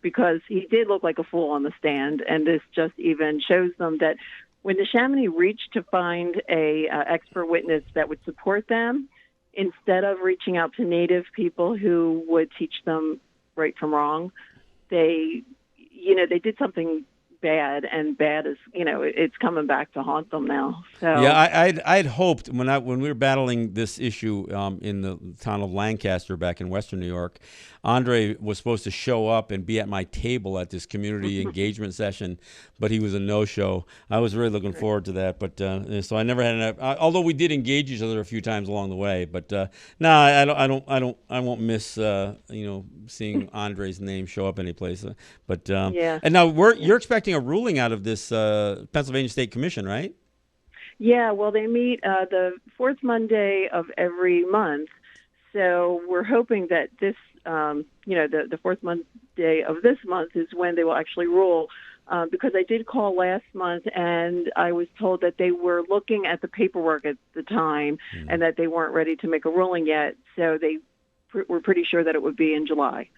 because he did look like a fool on the stand. And this just even shows them that when the Neshaminy reached to find a expert witness that would support them, instead of reaching out to Native people who would teach them right from wrong, they did something bad, and bad is, it's coming back to haunt them now. So yeah, I'd hoped when we were battling this issue in the town of Lancaster back in Western New York, Andre was supposed to show up and be at my table at this community engagement session, but he was a no-show. I was really looking forward to that, but so I never had although we did engage each other a few times along the way. But no, I won't miss seeing Andre's name show up any place. But yeah. And now you're expecting a ruling out of this Pennsylvania State Commission, right? Yeah, well, they meet the fourth Monday of every month, so we're hoping that this, the fourth Monday of this month is when they will actually rule. Because I did call last month, and I was told that they were looking at the paperwork at the time, and that they weren't ready to make a ruling yet. So they were pretty sure that it would be in July.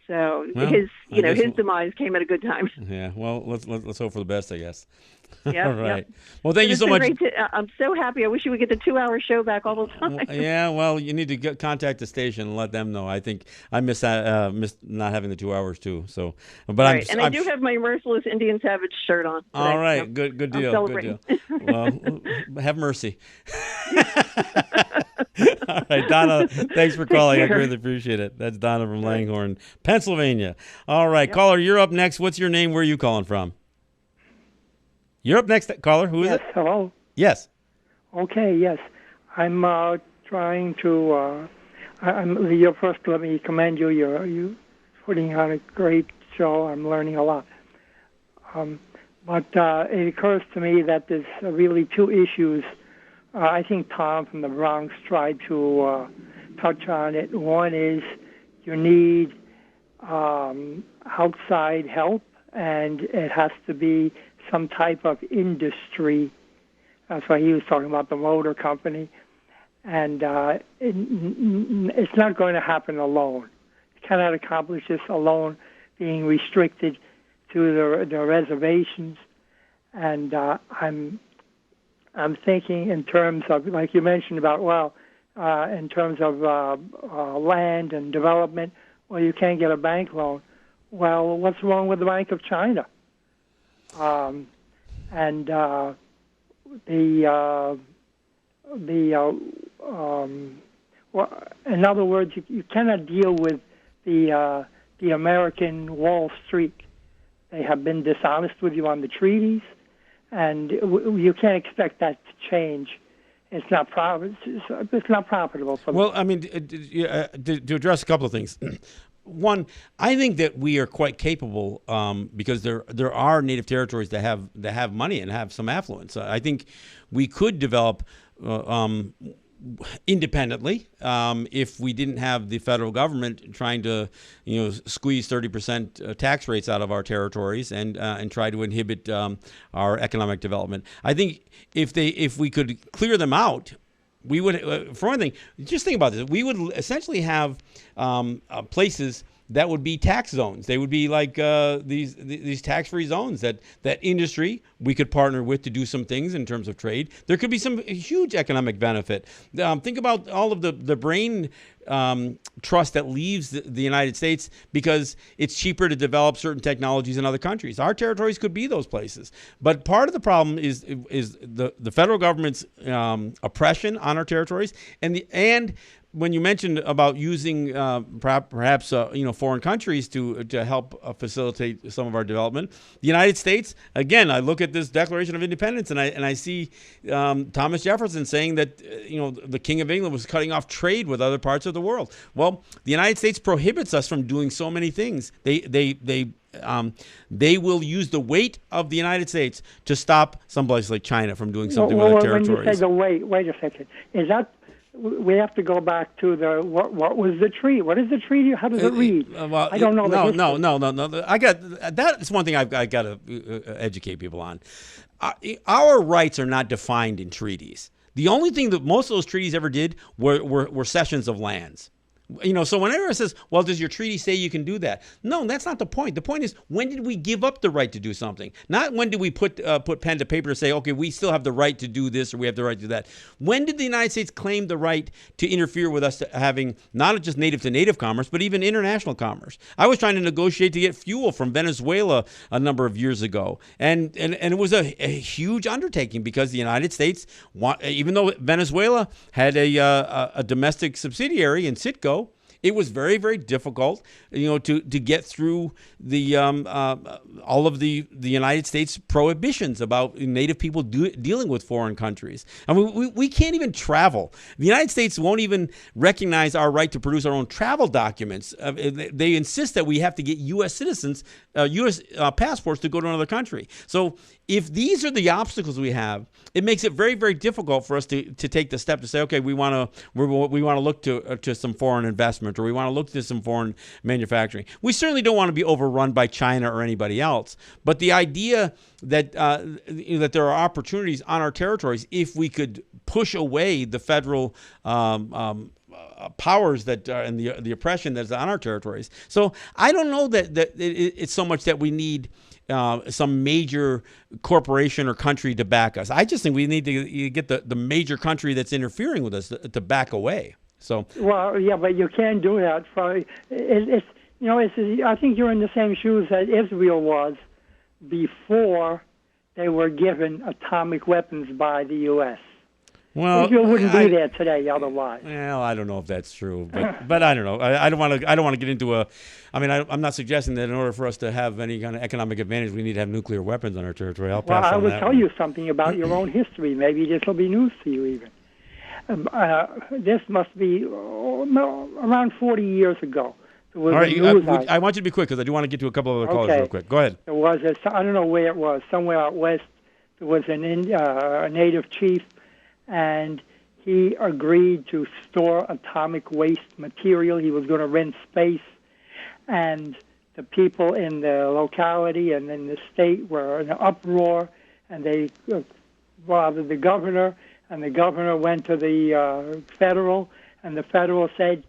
So his demise came at a good time. Yeah. Well, let's hope for the best, I guess. Yeah. All right. Yep. Well, thank you so much. I'm so happy. I wish you would get the 2-hour show back all the time. Yeah. Well, you need to contact the station and let them know. I think I miss that, missed not having the 2 hours too. So, but right. I do have my Merciless Indian Savage shirt on today. All right. So good deal. Good deal. Well, have mercy. All right, Donna, thanks for calling. I really appreciate it. That's Donna from Langhorne, Pennsylvania. All right, caller, you're up next. What's your name? Where are you calling from? You're up next, caller. Who is it? Hello. Yes. Okay, yes. I'm trying to. First, let me commend you. You're putting on a great show. I'm learning a lot. But it occurs to me that there's really two issues. I think Tom from the Bronx tried to touch on it. One is you need outside help, and it has to be some type of industry. That's why he was talking about the motor company. And it's not going to happen alone. You cannot accomplish this alone, being restricted to the reservations. And I'm thinking in terms of, like you mentioned about, in terms of land and development, you can't get a bank loan. Well, what's wrong with the Bank of China? In other words, you cannot deal with the American Wall Street. They have been dishonest with you on the treaties, and you can't expect that to change. It's not profitable for them. Well, I mean, to address a couple of things. One, I think that we are quite capable because there are native territories that have money and have some affluence. I think we could develop independently if we didn't have the federal government trying to squeeze 30% tax rates out of our territories and try to inhibit our economic development. I think if we could clear them out, we would, for one thing, just think about this. We would essentially have places that would be tax zones. They would be like these tax-free zones that industry we could partner with to do some things in terms of trade. There could be some huge economic benefit. Think about all of the brain trust that leaves the United States because it's cheaper to develop certain technologies in other countries. Our territories could be those places. But part of the problem is the federal government's oppression on our territories and when you mentioned about using perhaps foreign countries to help facilitate some of our development, the United States, again, I look at this Declaration of Independence and I see Thomas Jefferson saying that the King of England was cutting off trade with other parts of the world. Well, the United States prohibits us from doing so many things. They will use the weight of the United States to stop someplace like China from doing something with their territories. When you say the weight, wait a second. Is that we have to go back to what was the treaty? What is the treaty? How does it read? I don't know. No. I got that's one thing I got to educate people on. Our rights are not defined in treaties. The only thing that most of those treaties ever did were cessions of lands. So whenever it says, well, does your treaty say you can do that? No, that's not the point. The point is, when did we give up the right to do something? Not when did we put pen to paper to say, okay, we still have the right to do this or we have the right to do that. When did the United States claim the right to interfere with us having not just native-to-native commerce, but even international commerce? I was trying to negotiate to get fuel from Venezuela a number of years ago, and it was a huge undertaking because the United States, even though Venezuela had a domestic subsidiary in Citgo, it was very, very difficult, to get through the all of the United States prohibitions about Native people dealing with foreign countries. I mean, we can't even travel. The United States won't even recognize our right to produce our own travel documents. They insist that we have to get U.S. citizens, U.S. passports to go to another country. So if these are the obstacles we have, it makes it very, very difficult for us to take the step to say, okay, we want to look to some foreign investment, or we want to look to some foreign manufacturing. We certainly don't want to be overrun by China or anybody else. But the idea that that there are opportunities on our territories if we could push away the federal powers that and the oppression that's on our territories. So I don't know that it's so much that we need some major corporation or country to back us. I just think we need to get the major country that's interfering with us to back away. So well, yeah, but you can't do that. I think you're in the same shoes that Israel was before they were given atomic weapons by the U.S. Well, Israel wouldn't be there today otherwise. Well, I don't know if that's true, but I don't know. I don't want to get into a. I mean, I'm not suggesting that in order for us to have any kind of economic advantage, we need to have nuclear weapons on our territory. I will tell you something about your own history. Maybe this will be news to you even. This must be around 40 years ago. All right, I want you to be quick because I do want to get to a couple of other callers real quick. Go ahead. There was I don't know where it was, somewhere out west. There was a native chief, and he agreed to store atomic waste material. He was going to rent space, and the people in the locality and in the state were in an uproar, and they bothered the governor, and the governor went to the federal, and the federal said,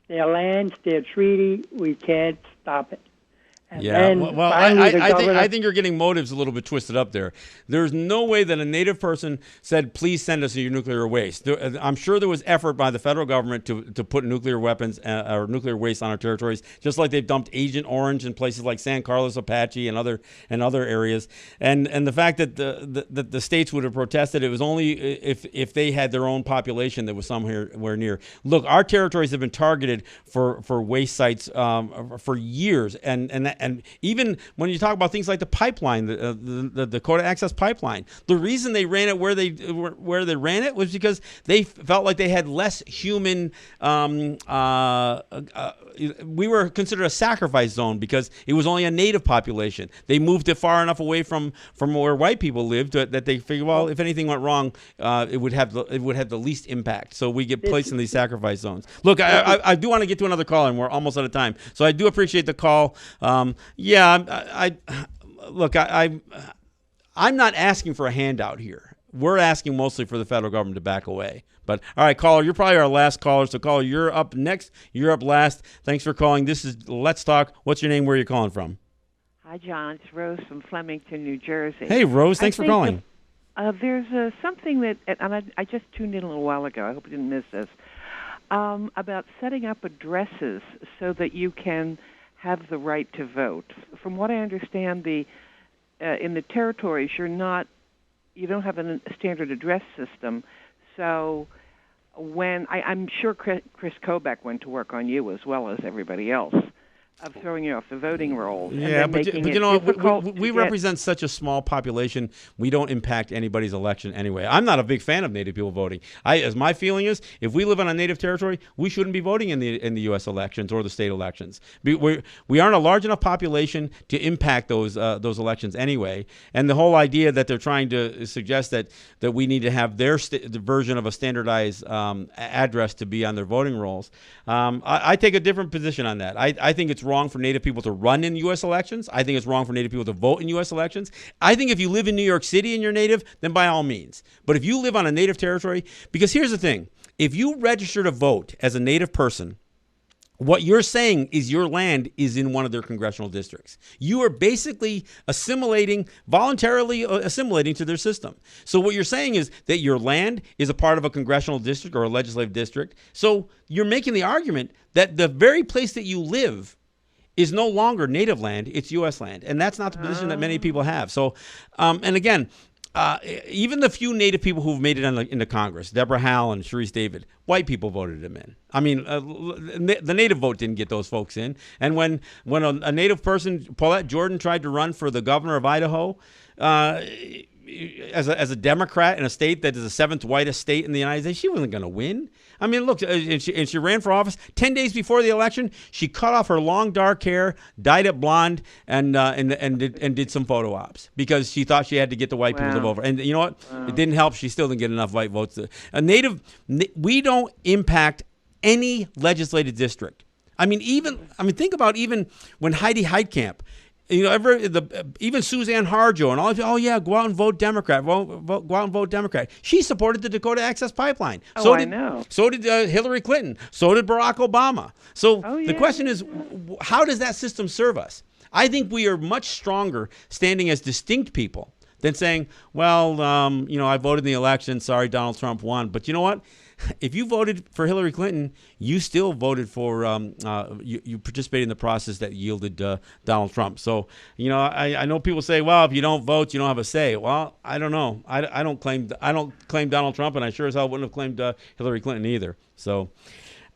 their land, their treaty, we can't stop it. And I think you're getting motives a little bit twisted up there. There's no way that a native person said, please send us your nuclear waste. I'm sure there was effort by the federal government to put nuclear weapons or nuclear waste on our territories, just like they've dumped Agent Orange in places like San Carlos Apache and other areas. And the fact that the states would have protested, it was only if they had their own population that was somewhere near. Look, our territories have been targeted for waste sites for years, and even when you talk about things like the pipeline, the Dakota Access Pipeline, the reason they ran it where they ran it was because they felt like they had less human. We were considered a sacrifice zone because it was only a native population. They moved it far enough away from where white people lived that they figured, well, if anything went wrong, it would have the least impact. So we get placed in these sacrifice zones. Look, I do want to get to another call, and we're almost out of time. So I do appreciate the call. I'm not asking for a handout here. We're asking mostly for the federal government to back away. But, all right, caller, you're probably our last caller. So, caller, you're up next. You're up last. Thanks for calling. This is Let's Talk. What's your name? Where are you calling from? Hi, John. It's Rose from Flemington, New Jersey. Hey, Rose. Thanks for calling. There's something that, and I just tuned in a little while ago. I hope you didn't miss this, about setting up addresses so that you can have the right to vote. From what I understand, in the territories, you don't have a standard address system. So when I'm sure Chris Kobach went to work on you as well as everybody else, of throwing you off the voting rolls. Yeah, but we represent such a small population. We don't impact anybody's election anyway. I'm not a big fan of Native people voting. As my feeling is, if we live on a Native territory, we shouldn't be voting in the U.S. elections or the state elections. We aren't a large enough population to impact those elections anyway. And the whole idea that they're trying to suggest that we need to have their version of a standardized address to be on their voting rolls, I take a different position on that. I think it's wrong for Native people to run in U.S. elections. I think it's wrong for Native people to vote in U.S. elections. I think if you live in New York City and you're Native, then by all means. But if you live on a Native territory, because here's the thing, if you register to vote as a Native person What you're saying is your land is in one of their congressional districts. You are basically voluntarily assimilating to their system. So what you're saying is that your land is a part of a congressional district or a legislative district. So you're making the argument that the very place that you live is no longer native land, it's U.S. land. And that's not the position that many people have. So, and again, even the few Native people who've made it into Congress, Deborah Hall and Sharice David, white people voted them in. I mean, the Native vote didn't get those folks in. And when a Native person, Paulette Jordan, tried to run for the governor of Idaho, as a Democrat in a state that is the seventh whitest state in the United States, she wasn't going to win. I mean, look, and she ran for office 10 days before the election. She cut off her long dark hair, dyed it blonde, and did some photo ops because she thought she had to get the white people to vote for. And you know what? It didn't help. She still didn't get enough white votes. We don't impact any legislative district. Think about even when Heidi Heitkamp. Even Suzanne Harjo and all of you, go out and vote Democrat. Go out and vote Democrat. She supported the Dakota Access Pipeline. I know. So did Hillary Clinton. So did Barack Obama. So the question is, how does that system serve us? I think we are much stronger standing as distinct people than saying, well, I voted in the election. Sorry, Donald Trump won. But you know what? If you voted for Hillary Clinton, you still voted for you participated in the process that yielded Donald Trump. So, I know people say, well, if you don't vote, you don't have a say. Well, I don't know. I don't claim Donald Trump, and I sure as hell wouldn't have claimed Hillary Clinton either. So,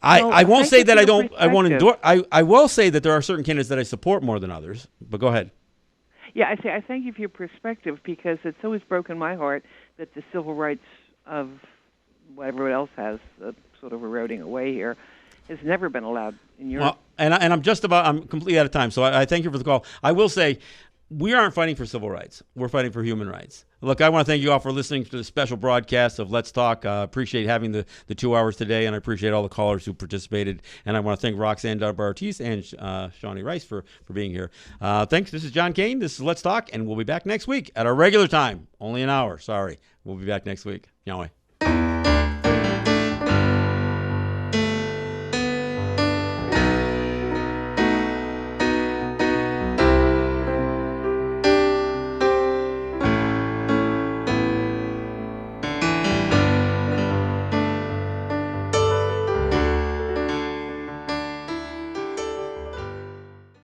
I won't say that I won't endorse. I will say that there are certain candidates that I support more than others. But go ahead. Yeah, I thank you for your perspective because it's always broken my heart that the civil rights of what everyone else has sort of eroding away here has never been allowed in Europe. Well, and I'm completely out of time, so I thank you for the call. I will say we aren't fighting for civil rights. We're fighting for human rights. Look, I want to thank you all for listening to the special broadcast of Let's Talk. Appreciate having the 2 hours today, and I appreciate all the callers who participated. And I want to thank Roxanne Dunbar-Ortiz and Shawnee Rice for being here. Thanks. This is John Kane. This is Let's Talk, and we'll be back next week at our regular time. Only an hour. Sorry. We'll be back next week. Yahweh.